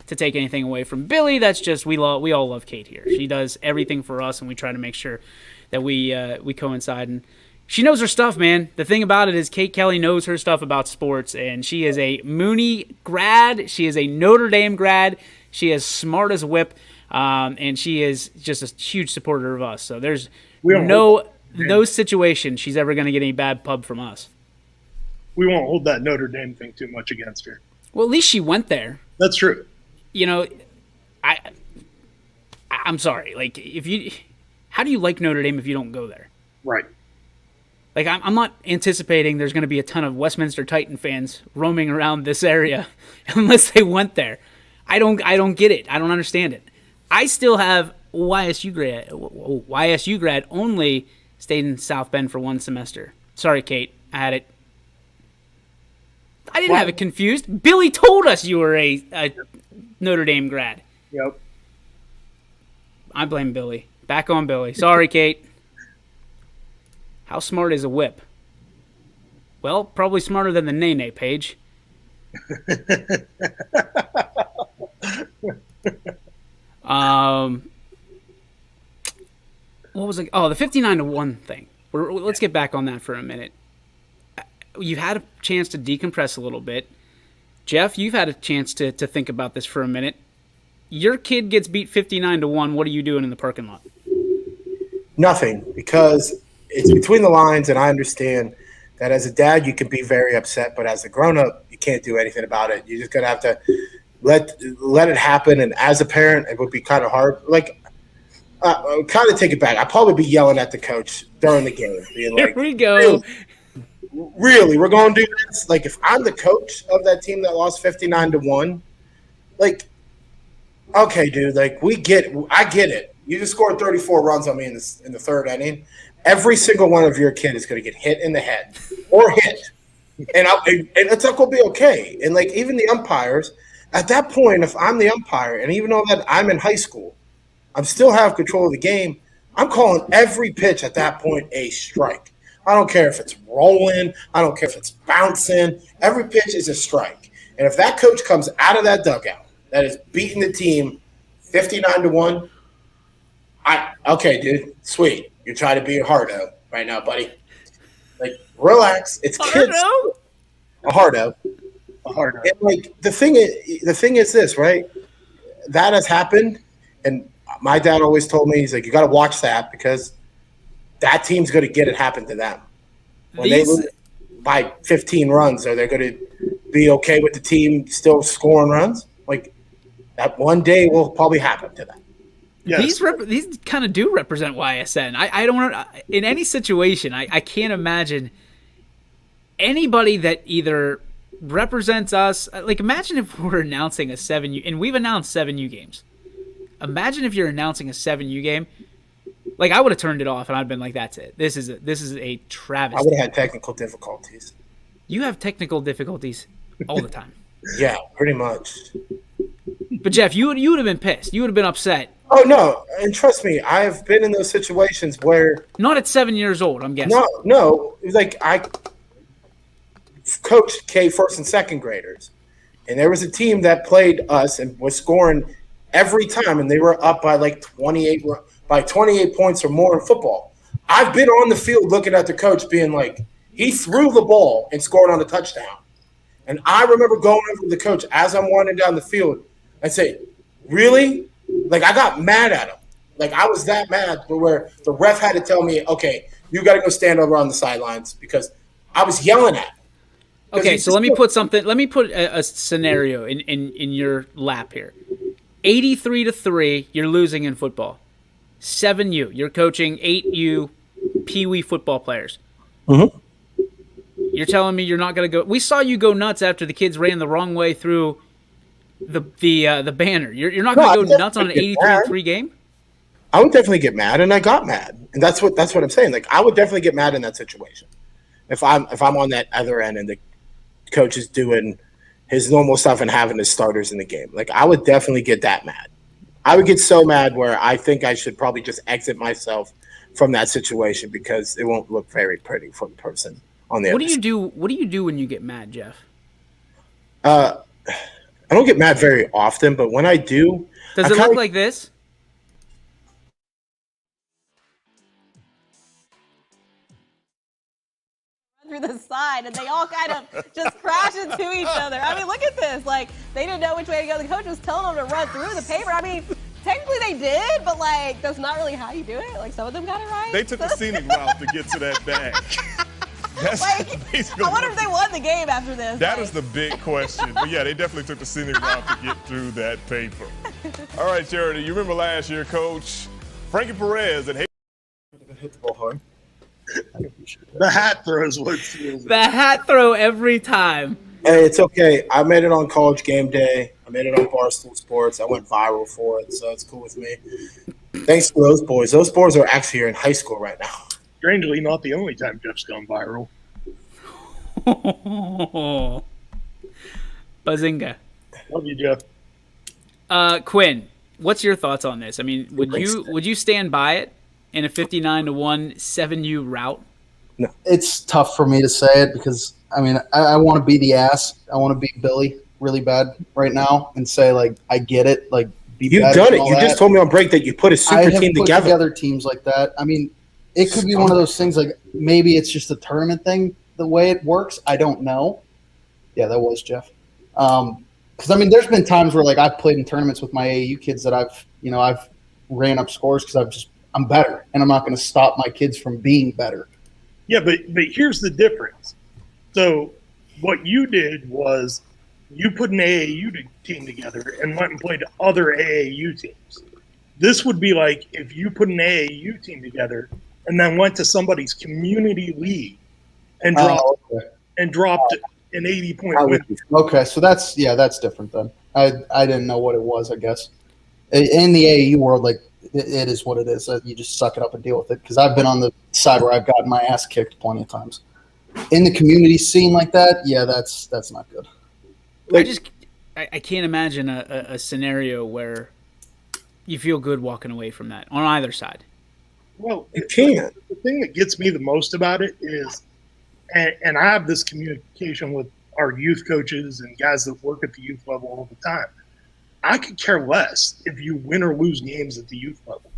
to take anything away from Billy. That's just we all love Kate here. She does everything for us, and we try to make sure that we coincide. And she knows her stuff, man. The thing about it is Kate Kelly knows her stuff about sports, and she is a Mooney grad. She is a Notre Dame grad. She is smart as a whip, and she is just a huge supporter of us. So there's no situation she's ever going to get any bad pub from us. We won't hold that Notre Dame thing too much against her. Well, at least she went there. That's true. You know, I'm sorry. Like, how do you like Notre Dame if you don't go there? Right. Like, I'm not anticipating there's going to be a ton of Westminster Titan fans roaming around this area unless they went there. I don't get it. I don't understand it. I still have YSU grad only stayed in South Bend for one semester. Sorry, Kate. I had it. I didn't have it confused. Billy told us you were a Notre Dame grad. Yep. I blame Billy. Back on Billy. Sorry, Kate. How smart is a whip? Well, probably smarter than the Nene page. What was it? Oh, the 59-1 thing. Let's get back on that for a minute. You've had a chance to decompress a little bit. Jeff, you've had a chance to think about this for a minute. Your kid gets beat 59-1. What are you doing in the parking lot? Nothing, because it's between the lines, and I understand that as a dad you can be very upset, but as a grown-up you can't do anything about it. You're just gonna have to let it happen. And as a parent, it would be kind of hard. Like, kind of take it back. I'd probably be yelling at the coach during the game, being like, "Here we go." Really, we're going to do this? Like, if I'm the coach of that team that lost 59-1, like, okay, dude, like I get it. You just scored 34 runs on me in the third inning. Every single one of your kid is going to get hit in the head or hit, and it's not going to be okay. And like even the umpires, at that point, if I'm the umpire, and even though that I'm in high school, I still have control of the game. I'm calling every pitch at that point a strike. I don't care if it's rolling. I don't care if it's bouncing. Every pitch is a strike. And if that coach comes out of that dugout that is beating the team 59-1, okay, dude, sweet. You're trying to be a hardo right now, buddy. Like, relax. It's kids. A hardo. And like the thing is this, right? That has happened, and my dad always told me, he's like, you got to watch that because that team's going to get it happen to them. When they lose by 15 runs, are they going to be okay with the team still scoring runs? Like that one day will probably happen to them. Yes. These kind of do represent YSN. I don't in any situation. I can't imagine anybody that either represents us. Like imagine if we're announcing a 7U, and we've announced 7U games. Imagine if you're announcing a 7U game. Like I would have turned it off, and I'd been like, "That's it. This is a travesty." I would have had technical difficulties. You have technical difficulties all the time. Yeah, pretty much. But Jeff, you would have been pissed. You would have been upset. Oh no, and trust me, I've been in those situations where not at 7 years old. I'm guessing. No, like I coached first and second graders, and there was a team that played us and was scoring every time, and they were up by like 28 points or more in football. I've been on the field looking at the coach being like, he threw the ball and scored on a touchdown. And I remember going over to the coach as I'm running down the field and say, really? Like I got mad at him. Like I was that mad where the ref had to tell me, okay, you got to go stand over on the sidelines because I was yelling at him. Okay, so let me put a scenario in your lap here. 83-3, you're losing in football. 7U, you're coaching 8U Pee Wee football players. Mm-hmm. You're telling me you're not going to go. We saw you go nuts after the kids ran the wrong way through the banner. You're not going to go nuts on an 83-3 game. I would definitely get mad, and I got mad, and that's what I'm saying. Like I would definitely get mad in that situation if I'm on that other end and the coach is doing his normal stuff and having his starters in the game. Like I would definitely get that mad. I would get so mad where I think I should probably just exit myself from that situation because it won't look very pretty for the person on the other side. What do you do when you get mad, Jeff? I don't get mad very often, but when I do, does it look like this? Through the side, and they all kind of just crash into each other. I mean, look at this. Like, they didn't know which way to go. The coach was telling them to run through the paper. I mean, technically they did, but, like, that's not really how you do it. Like, some of them got it right. They took the scenic route to get to that bag. That's I wonder if they won the game after this. That is the big question. But, yeah, they definitely took the scenic route to get through that paper. All right, Charity, you remember last year, Coach Frankie Perez and hit the ball hard. The hat throw is what seals it. The hat throw every time. Hey, it's okay. I made it on College Game Day. I made it on Barstool Sports. I went viral for it, so it's cool with me. Thanks to those boys. Those boys are actually here in high school right now. Strangely, not the only time Jeff's gone viral. Bazinga. Love you, Jeff. Quinn, what's your thoughts on this? I mean, would you stand by it in a 59-1 7U route? No. It's tough for me to say it because, I mean, I want to be the ass. I want to be Billy really bad right now and say, like, I get it. Like, you've done it. You just told me on break that you put a super team together. I have put together teams like that. I mean, it could be one of those things, like, maybe it's just a tournament thing, the way it works. I don't know. Yeah, that was Jeff. Because, I mean, there's been times where, like, I've played in tournaments with my AAU kids that I've ran up scores because I'm better, and I'm not going to stop my kids from being better. Yeah, but here's the difference. So what you did was you put an AAU team together and went and played other AAU teams. This would be like if you put an AAU team together and then went to somebody's community league and dropped an 80-point win. Okay, so that's different then. I didn't know what it was. I guess in the AAU world, like it is what it is. You just suck it up and deal with it. Because I've been on the side where I've gotten my ass kicked plenty of times. In the community scene like that, yeah, that's not good. I can't imagine a scenario where you feel good walking away from that on either side. Well, you can't. The thing that gets me the most about it is, and I have this communication with our youth coaches and guys that work at the youth level all the time. I could care less if you win or lose games at the youth level.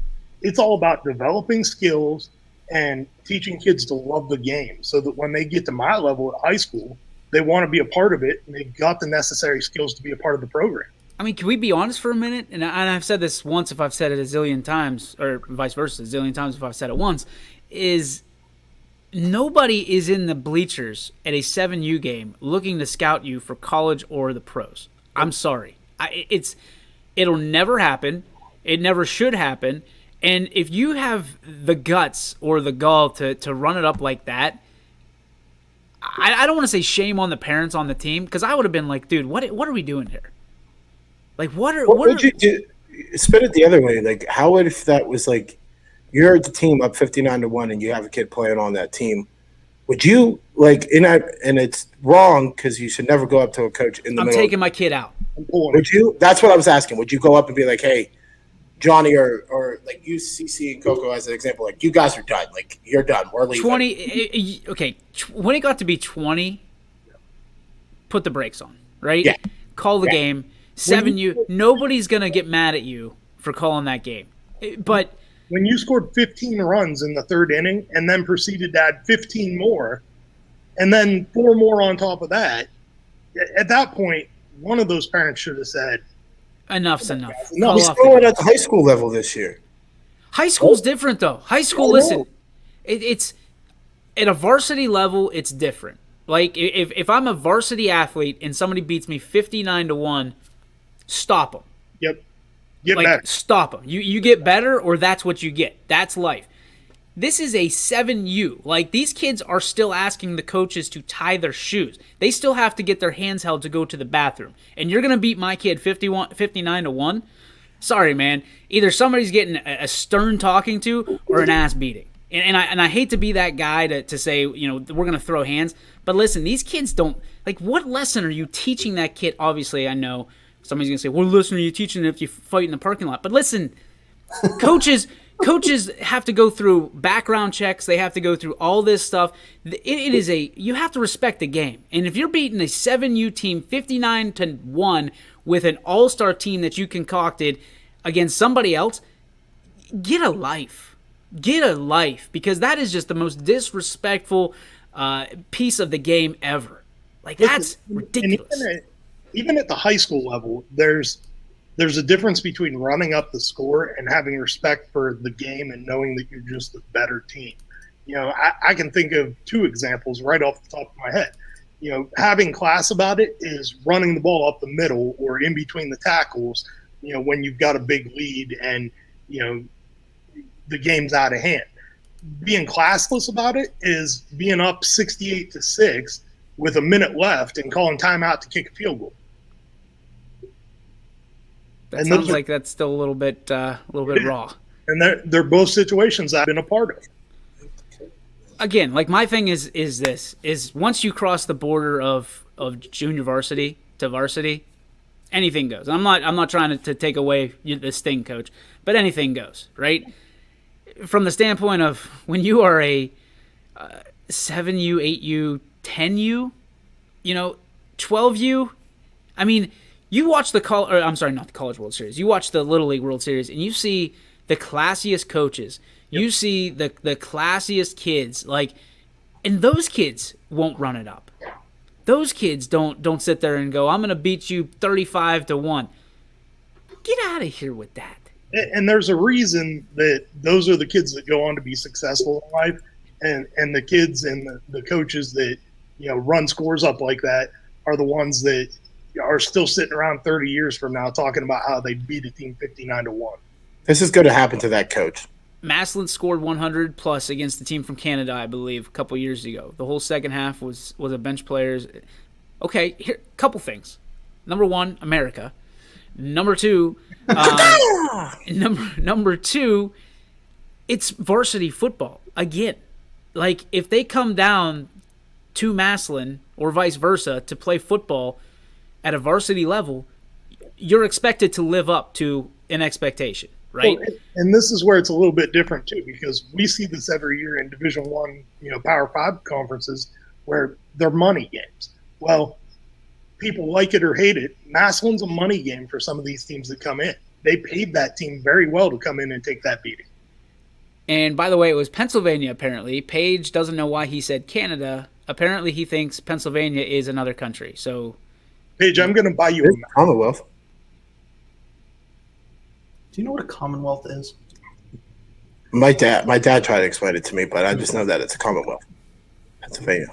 It's all about developing skills and teaching kids to love the game so that when they get to my level at high school, they want to be a part of it and they've got the necessary skills to be a part of the program. I mean, can we be honest for a minute? And I've said this once if I've said it a zillion times, or vice versa, a zillion times if I've said it once, is nobody is in the bleachers at a 7U game looking to scout you for college or the pros. I'm sorry. It'll never happen. It never should happen. And if you have the guts or the gall to run it up like that, I don't want to say shame on the parents on the team, because I would have been like, dude, what are we doing here? Like, what would you do? Spin it the other way. Like, how would if that was like you're at the team up 59-1 and you have a kid playing on that team? Would you and it's wrong because you should never go up to a coach in the middle. I'm taking my kid out. Would you? That's what I was asking. Would you go up and be like, hey, Johnny, or like use CC and Coco as an example, like you guys are done. Like you're done. We're leaving. 20. Okay, when it got to be 20, put the brakes on. Right? Yeah. Call the game. 7U. Nobody's gonna get mad at you for calling that game. But when you scored 15 runs in the third inning and then proceeded to add 15 more, and then 4 more on top of that, at that point, one of those parents should have said, enough's enough. No, he's going at the high school level this year. High school's different, though. High school, listen, it's at a varsity level, it's different. Like, if I'm a varsity athlete and somebody beats me 59-1, stop them. Yep. Get better. Stop them. You get better, or that's what you get. That's life. This is a 7U. Like, these kids are still asking the coaches to tie their shoes. They still have to get their hands held to go to the bathroom. And you're going to beat my kid 59-1? Sorry, man. Either somebody's getting a stern talking to or an ass beating. And I hate to be that guy to say, we're going to throw hands. But listen, these kids don't – like, what lesson are you teaching that kid? Obviously, I know somebody's going to say, what lesson are you teaching if you fight in the parking lot? But listen, coaches have to go through background checks. They have to go through all this stuff. It is you have to respect the game. And if you're beating a 7U team 59-1 with an all-star team that you concocted against somebody else, get a life. Get a life, because that is just the most disrespectful piece of the game ever. Like, that's ridiculous. Even at the high school level, there's a difference between running up the score and having respect for the game and knowing that you're just a better team. I can think of 2 examples right off the top of my head. Having class about it is running the ball up the middle or in between the tackles, when you've got a big lead and, the game's out of hand. Being classless about it is being up 68-6 with a minute left and calling timeout to kick a field goal. That sounds like that's still a little bit raw. And they're both situations I've been a part of. Again, like, my thing is once you cross the border of junior varsity to varsity, anything goes. I'm not trying to take away this thing, coach, but anything goes, right? From the standpoint of when you are a 7U, 8U, 10U, 12U, I mean, you watch not the College World Series. You watch the Little League World Series, and you see the classiest coaches. Yep. You see the classiest kids, and those kids won't run it up. Those kids don't sit there and go, I'm going to beat you 35-1. Get out of here with that. And there's a reason that those are the kids that go on to be successful in life, and the kids and the coaches that run scores up like that are the ones that are still sitting around 30 years from now talking about how they beat a team 59-1. This is going to happen to that coach. Maslin scored 100 plus against the team from Canada, I believe, a couple years ago. The whole second half was a bench players. Okay, here, couple things. Number one, America. Number two, number two, it's varsity football again. Like, if they come down to Massillon or vice versa to play football at a varsity level, you're expected to live up to an expectation, right? Well, and this is where it's a little bit different too, because we see this every year in Division I, Power 5 conferences where they're money games. Well, people like it or hate it, Massillon's a money game for some of these teams that come in. They paid that team very well to come in and take that beating. And by the way, it was Pennsylvania, apparently. Paige doesn't know why he said Canada. Apparently, he thinks Pennsylvania is another country. So, Paige, I'm going to buy you a Commonwealth. Do you know what a Commonwealth is? My dad tried to explain it to me, but I just know that it's a Commonwealth. Pennsylvania.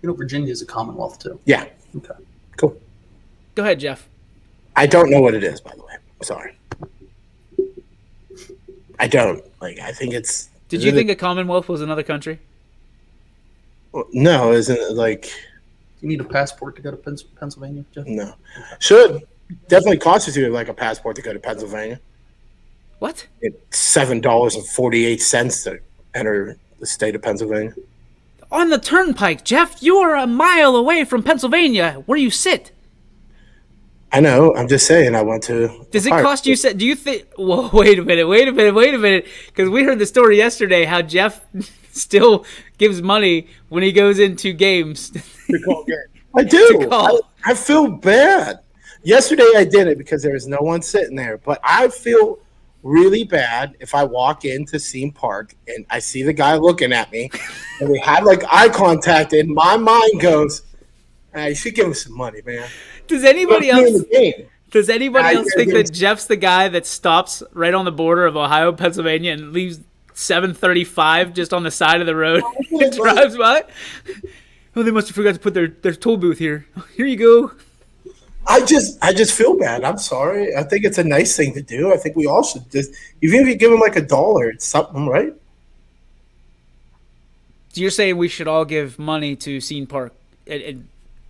Virginia is a Commonwealth too. Yeah. Okay. Cool. Go ahead, Jeff. I don't know what it is, by the way. I'm sorry. I don't. I think it's... Did you think a Commonwealth was another country? No, isn't it like... You need a passport to go to Pennsylvania, Jeff? No. Should. Definitely constitute like a passport to go to Pennsylvania. What? It's $7.48 to enter the state of Pennsylvania. On the turnpike, Jeff. You are a mile away from Pennsylvania, where you sit. I know. I'm just saying. I went to. Does it cost you? Do you think? Well, wait a minute. Because we heard the story yesterday how Jeff still gives money when he goes into games. To call games. I do. I feel bad. Yesterday I did it because there was no one sitting there, but I feel really bad if I walk into Scene Park and I see the guy looking at me, and we have eye contact, and my mind goes, "You should give him some money, man." Does anybody else think that Jeff's the guy that stops right on the border of Ohio, Pennsylvania, and leaves 735 just on the side of the road and drives by? Oh, they must have forgot to put their toll booth here. Here you go. I just feel bad. I'm sorry. I think it's a nice thing to do. I think we all should just, even if you give him $1, it's something, right? So you're saying we should all give money to Scene Park at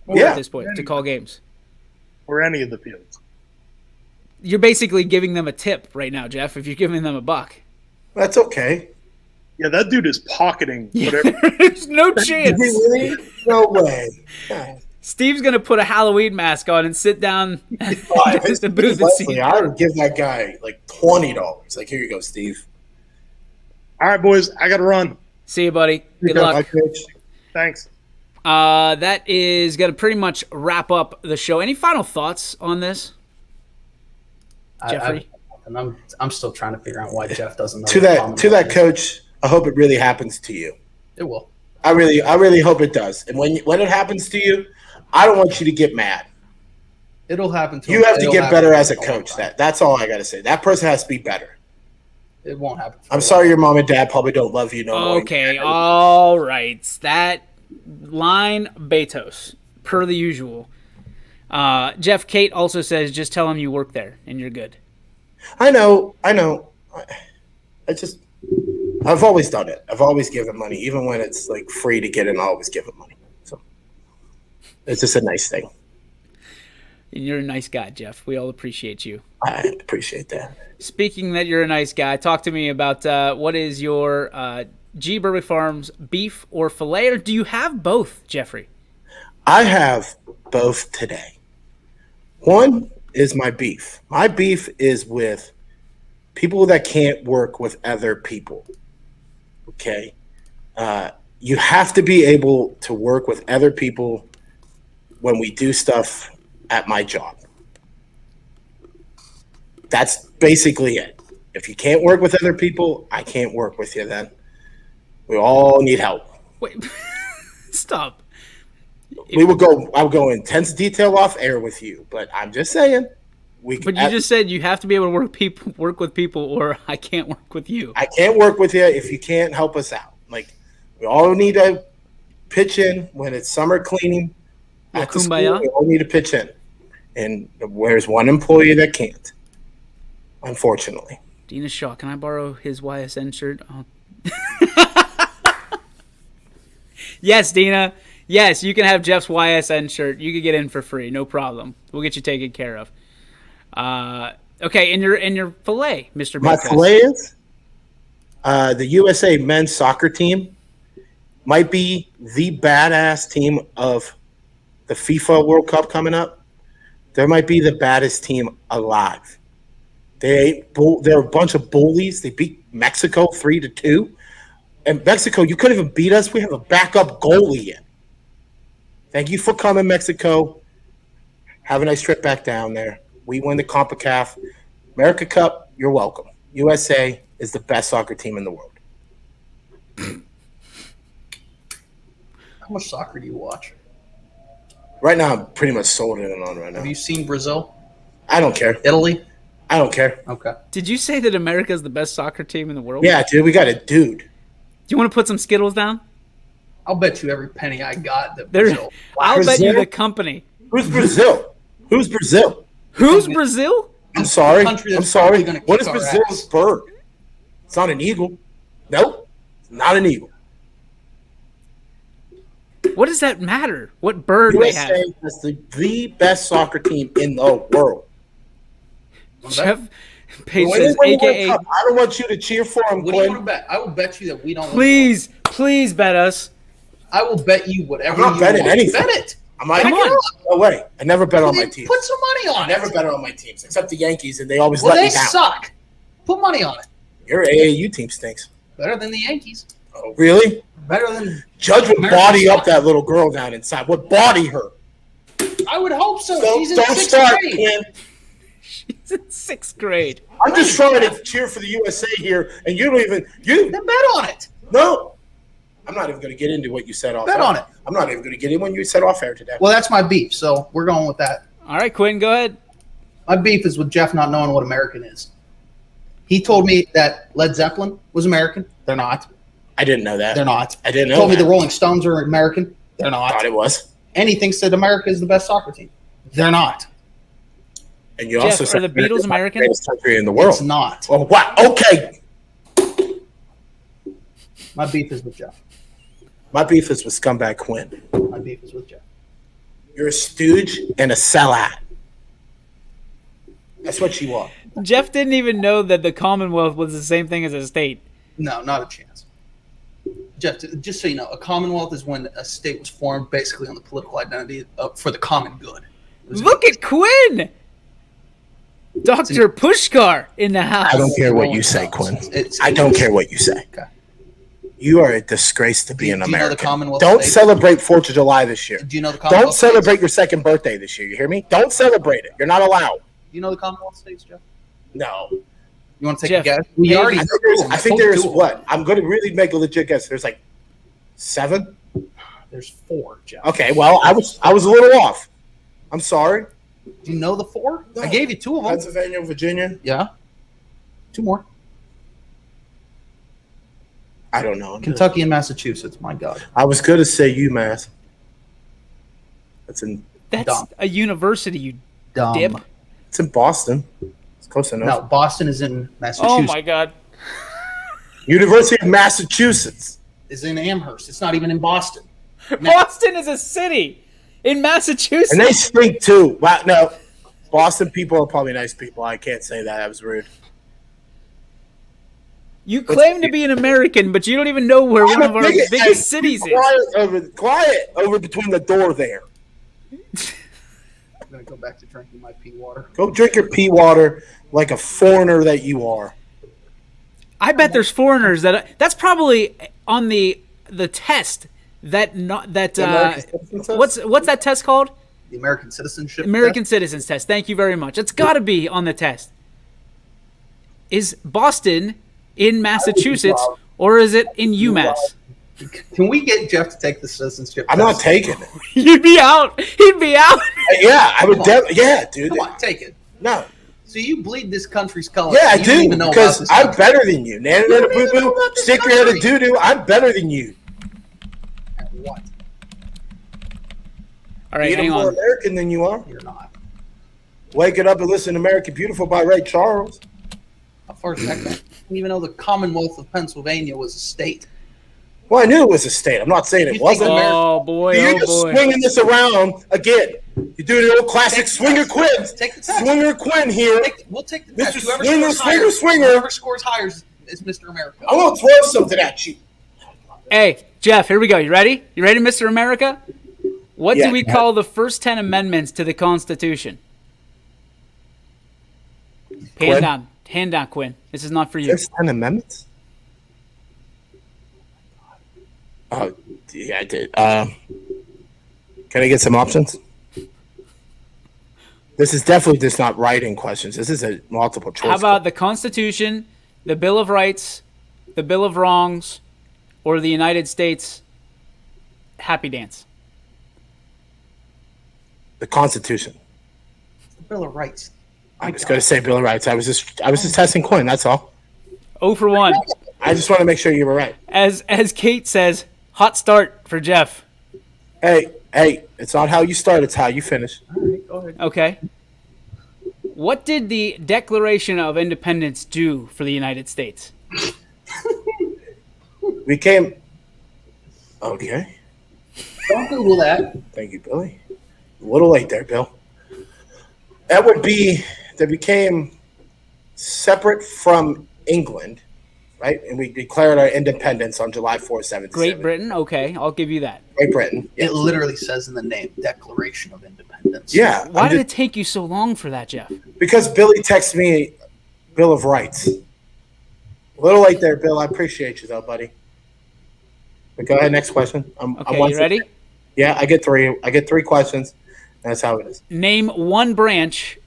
this point to call games? Or any of the fields. You're basically giving them a tip right now, Jeff, if you're giving them $1. That's okay. Yeah, that dude is pocketing whatever. There's no chance. Really? No way. Steve's going to put a Halloween mask on and sit down at the booth and see. I would give that guy $20. Here you go, Steve. All right, boys, I got to run. See you, buddy. Good luck. Thanks. That is going to pretty much wrap up the show. Any final thoughts on this, Jeffrey? I'm still trying to figure out why Jeff doesn't know. To that coach, I hope it really happens to you. It will. I really hope it does. And when it happens to you, I don't want you to get mad. It'll happen to you. Have to get better as a coach. That's all I got to say. That person has to be better. It won't happen. I'm sorry your mom and dad probably don't love you no more. Okay, all right. That line, Betos, per the usual. Jeff, Kate also says, just tell him you work there and you're good. I know. I've always done it. I've always given money. Even when it's free to get in, I always give them money. So it's just a nice thing. And you're a nice guy, Jeff. We all appreciate you. I appreciate that. Speaking that you're a nice guy, talk to me about what is your G. Burley Farms beef or filet, or do you have both, Jeffrey? I have both today. One is my beef. My beef is with people that can't work with other people. Okay? You have to be able to work with other people when we do stuff at my job. That's basically it. If you can't work with other people, I can't work with you then. We all need help. Wait, stop. I'll go in intense detail off air with you, but I'm just saying. But you just said you have to be able to work with people, or I can't work with you. I can't work with you if you can't help us out. We all need to pitch in when it's summer cleaning. At the school, we all need to pitch in. And there's one employee that can't, unfortunately. Dina Shaw, can I borrow his YSN shirt? Oh. Yes, Dina. Yes, you can have Jeff's YSN shirt. You can get in for free. No problem. We'll get you taken care of. Okay, and your fillet, Mr. My Beatrice. fillet is the USA men's soccer team might be the badass team of the FIFA World Cup coming up. They might be the baddest team alive. They're a bunch of bullies. They beat Mexico 3-2. And Mexico, you couldn't even beat us. We have a backup goalie in. Thank you for coming, Mexico. Have a nice trip back down there. We win the CONCACAF America Cup. You're welcome. USA is the best soccer team in the world. How much soccer do you watch? Right now, I'm pretty much sold in on right now. Have you seen Brazil? I don't care. Italy? I don't care. Okay. Did you say that America is the best soccer team in the world? Yeah, dude, we got a dude. Do you want to put some Skittles down? I'll bet you every penny I got that There, Brazil. I'll bet Brazil? you the company. Who's Brazil? Who's Brazil? Who's Brazil? I'm sorry. country I'm that's sorry. probably gonna What kick is our Brazil's ass. bird? It's not an eagle. Nope. It's not an eagle. What does that matter? What bird they have? USA is the best soccer team in the world. Jeff Page When says, they win the World AKA, Cup, I don't want you to cheer for him, What do you want Quinn. to bet? I will bet you that we don't. please bet us. I will bet you whatever. I'm not you betting want. anything. Bet it. I'm like, Come on. no way. I never bet on my Then teams. Put some money I on never it. bet on my teams, except the Yankees, and they always Well, let they me down. suck. Put money on it. Your AAU team stinks. Better than the Yankees. Oh, really? Better than. Judge would American body up soccer. that little girl down inside. Would body her. I would hope so. Don't, She's in don't sixth start, grade. Quinn. She's in 6th grade. I'm just trying to cheer for the USA here, and you don't even Then bet on it. No. I'm not even going to get into what you said off. Bet air. on it. I'm not even going to get in when you said off air today. Well, that's my beef. So we're going with that. All right, Quinn, go ahead. My beef is with Jeff not knowing what American is. He told me that Led Zeppelin was American. They're not. I didn't know that. They're not. I didn't know. He told me that. the Rolling Stones are American. They're I not. thought it was. And he thinks that America is the best soccer team. They're not. And you Jeff, also are said the Beatles American? the greatest country in the world. It's not. Oh, wow. Okay. My beef is with Jeff. My beef is with scumbag Quinn. My beef is with Jeff. You're a stooge and a sellout. That's what you are. Jeff didn't even know that the Commonwealth was the same thing as a state. No, not a chance. Jeff, just so you know, a commonwealth is when a state was formed basically on the political identity for the common good. Look at Quinn! Dr. Pushkar in the house. I don't care what you say, Quinn. It's- I don't care what you say. Okay. You are a disgrace to be an do you know the American. Commonwealth Don't states? celebrate 4th of July this year. Do you know the Commonwealth Don't states? celebrate your second birthday this year. You hear me? Don't celebrate it. You're not allowed. Do you know the Commonwealth states, Jeff? No. You want to take Jeff, a guess? We hey, already. I think there's what? I'm going to really make a legit guess. There's like 7. There's 4, Jeff. Okay, well, I was a little off. I'm sorry. Do you know the 4? No. I gave you 2 of them. Pennsylvania, Virginia. Yeah. 2 more. I don't know. Kentucky and Massachusetts. My God. I was going to say UMass. That's in. That's Dumb. a university, you Dumb. dip. It's in Boston. It's close enough. No, Boston is in Massachusetts. Oh, my God. University of Massachusetts. Is in Amherst. It's not even in Boston. Boston is a city in Massachusetts. And they stink too. Wow, no. Boston people are probably nice people. I can't say that. That was rude. You claim to be an American, but you don't even know where one of our biggest cities is. Quiet over between the door there. I'm going to go back to drinking my pea water. Go drink your pea water like a foreigner that you are. I bet there's foreigners that's probably on the test that American citizen test? what's that test called? The American citizenship. American test? Citizens Test. Thank you very much. It's got to be on the test. Is Boston in Massachusetts or is it in UMass? Can we get Jeff to take the citizenship I'm test? not taking it. You'd be out. He'd be out. Yeah, I would. Yeah, dude. Come on, take it. No. So you bleed this country's color. Yeah, I You don't do even know about because this I'm country. better than you. Nana, nana, boo, boo. Stick your head in doo doo. I'm better than you. What? All right, You're hang more on. American than you are. You're not. Wake it up and listen to American Beautiful by Ray Charles. How far is that guy? I didn't even know the Commonwealth of Pennsylvania was a state. Well, I knew it was a state. I'm not saying it wasn't. Oh boy! You're Oh just boy! swinging this around again. You do the old classic swinger Quinn. Take the test. Swinger Quinn here. We'll take the test. Mr. Whoever Swinger. Whoever scores higher is Mr. America. I'm gonna throw something at you. Hey, Jeff, here we go. You ready? You ready, Mr. America? What Yeah, do we call the first 10 amendments to the Constitution? Quinn? Hand down, Quinn. This is not for you. There's 10 amendments? Oh, yeah, I did. Can I get some options? This is definitely just not writing questions. This is a multiple choice. How about the Constitution, the Bill of Rights, the Bill of Wrongs, or the United States Happy Dance? The Constitution. The Bill of Rights. I was going to say Bill of Rights. I was just testing Quinn. That's all. 0 for 1. I just want to make sure you were right. As Kate says, hot start for Jeff. Hey, it's not how you start, it's how you finish. All right, go ahead. Okay. What did the Declaration of Independence do for the United States? We came. Okay. Don't Google that. Thank you, Billy. A little late there, Bill. That would be, they became separate from England, right? And we declared our independence on July 4th, 77. Great Britain? Okay, I'll give you that. Great Britain. It literally says in the name, Declaration of Independence. Yeah. Why did it take you so long for that, Jeff? Because Billy texted me Bill of Rights. A little late there, Bill. I appreciate you, though, buddy. But go ahead, next question. Okay, you ready? Yeah, I get three. I get 3 questions. That's how it is. Name one branch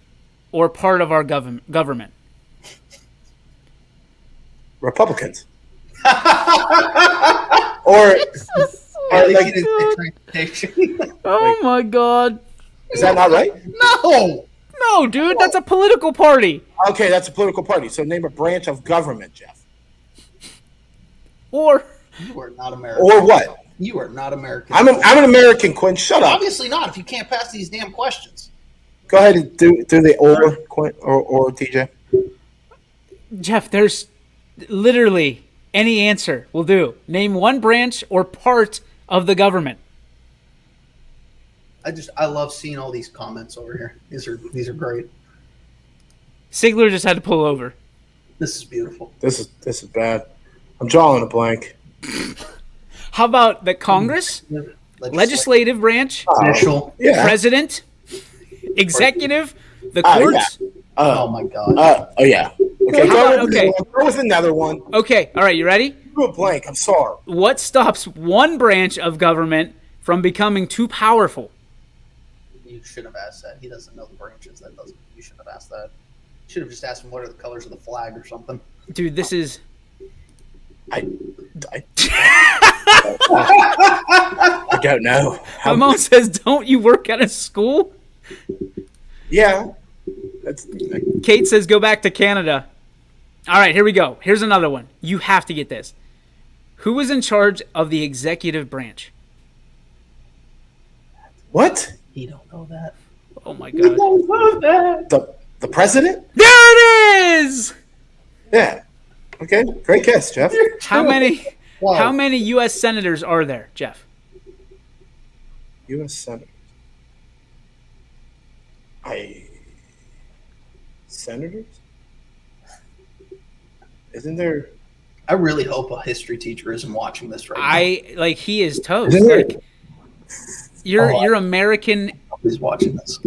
or part of our government. Republicans. or like, Oh my God. Is that not right? No. No, dude, that's a political party. Okay, that's a political party. So name a branch of government, Jeff. Or You are not American. Or what? You are not American. I'm an American, Quinn. Shut up. Obviously not if you can't pass these damn questions. Go ahead and do the or Quinn or TJ. Jeff, there's literally any answer will do. Name one branch or part of the government. I love seeing all these comments over here. These are great. Sigler just had to pull over. This is beautiful. This is bad. I'm drawing a blank. How about the Congress, legislative branch, Judicial, president, executive, the courts? Yeah. Oh my God. Oh yeah. Okay. Go with another one. Okay. All right. You ready? Do a blank. I'm sorry. What stops one branch of government from becoming too powerful? You should have asked that. He doesn't know the branches. You should have asked that. You should have just asked him what are the colors of the flag or something. Dude, this is. I don't know. Ramon says, "Don't you work at a school?" Yeah. Kate says, "Go back to Canada." All right, here we go. Here's another one. You have to get this. Who was in charge of the executive branch? What? He don't know that. Oh my God. don't know that. The president? There it is. Yeah. Okay. Great guess, Jeff. How many U.S. senators are there, Jeff? U.S. senators. Senators? Isn't there? I really hope a history teacher isn't watching this right now. He is toast. Like, you're American. He's watching this.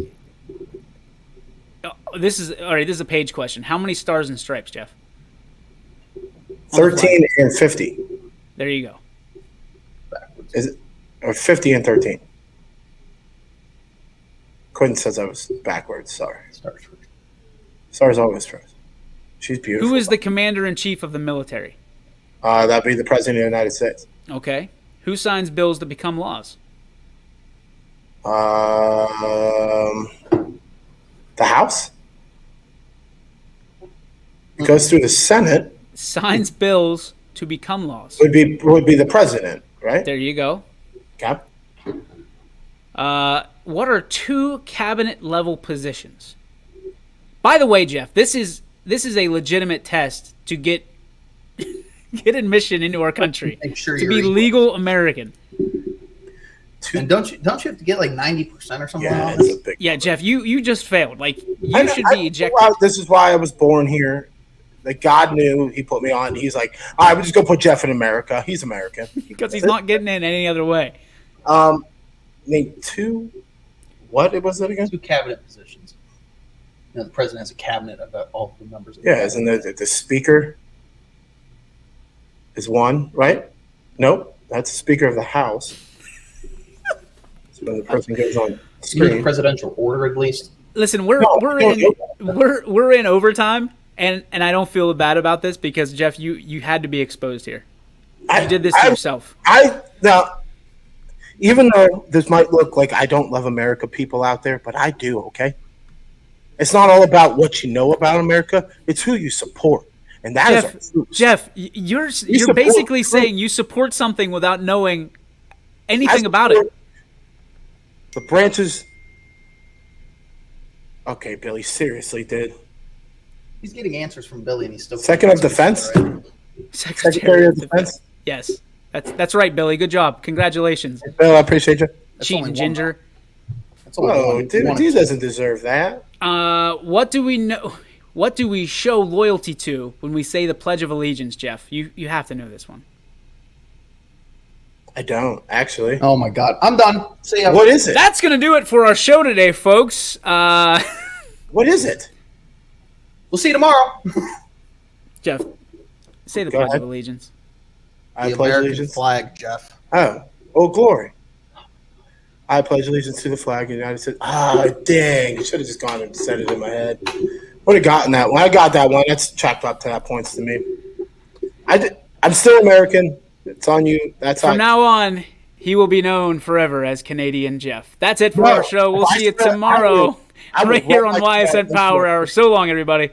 This is a page question. How many stars and stripes, Jeff? 13 and 50. There you go. Backwards. Is it? Or 50 and 13. Quentin says I was backwards. Sorry. Stars always first. She's beautiful. Who is the commander-in-chief of the military? That'd be the president of the United States. Okay. Who signs bills that become laws? The House. It goes through the Senate. Signs bills to become laws. Would be the president, right? There you go. Okay. What are 2 cabinet-level positions? By the way, Jeff, this is a legitimate test to get get admission into our country Make sure to you're be equal. legal American. And don't you have to get like 90% or something Yeah, on it's this? a big. Yeah, Jeff, you just failed. Like you should be ejected. Well, this is why I was born here. Like God knew He put me on. He's like, all right, we're just gonna put Jeff in America. He's American Because he's not getting in any other way. Name two. What was it again? 2 cabinet positions. You know, the president has a cabinet of all the members. Of Yeah, isn't the speaker is one, right? Nope, that's the Speaker of the House. So when the person goes on You need a screen. presidential order at least. Listen, we're in overtime, and I don't feel bad about this because Jeff, you had to be exposed here. You did this to yourself. Now, even though this might look like I don't love America, people out there, but I do. Okay, it's not all about what you know about America; it's who you support, and that is our troops. Jeff, you're basically saying you support something without knowing anything about it. The branches. Okay, Billy, seriously, dude. He's getting answers from Billy, and he's still Second of Defense. Right? Secretary of Defense. Yes, that's right, Billy. Good job. Congratulations. Bill, I appreciate you. Cheating ginger. Whoa, dude, he doesn't deserve that. What do we know? What do we show loyalty to when we say the Pledge of Allegiance, Jeff? You have to know this one. I don't actually. Oh my God, I'm done. See ya. What is it? That's gonna do it for our show today, folks. What is it? We'll see you tomorrow. Jeff, say the Go Pledge ahead. of Allegiance. I The pledge American allegiance. flag, Jeff. Oh, glory. I pledge allegiance to the flag of the United States. Ah, dang. I should have just gone and said it in my head. Would have gotten that one. I got that one. That's chalked up to that points to me. I'm still American. It's on you. That's From now on, he will be known forever as Canadian Jeff. That's it for our show. We'll see you tomorrow right here on YSN Power Hour. So long, everybody.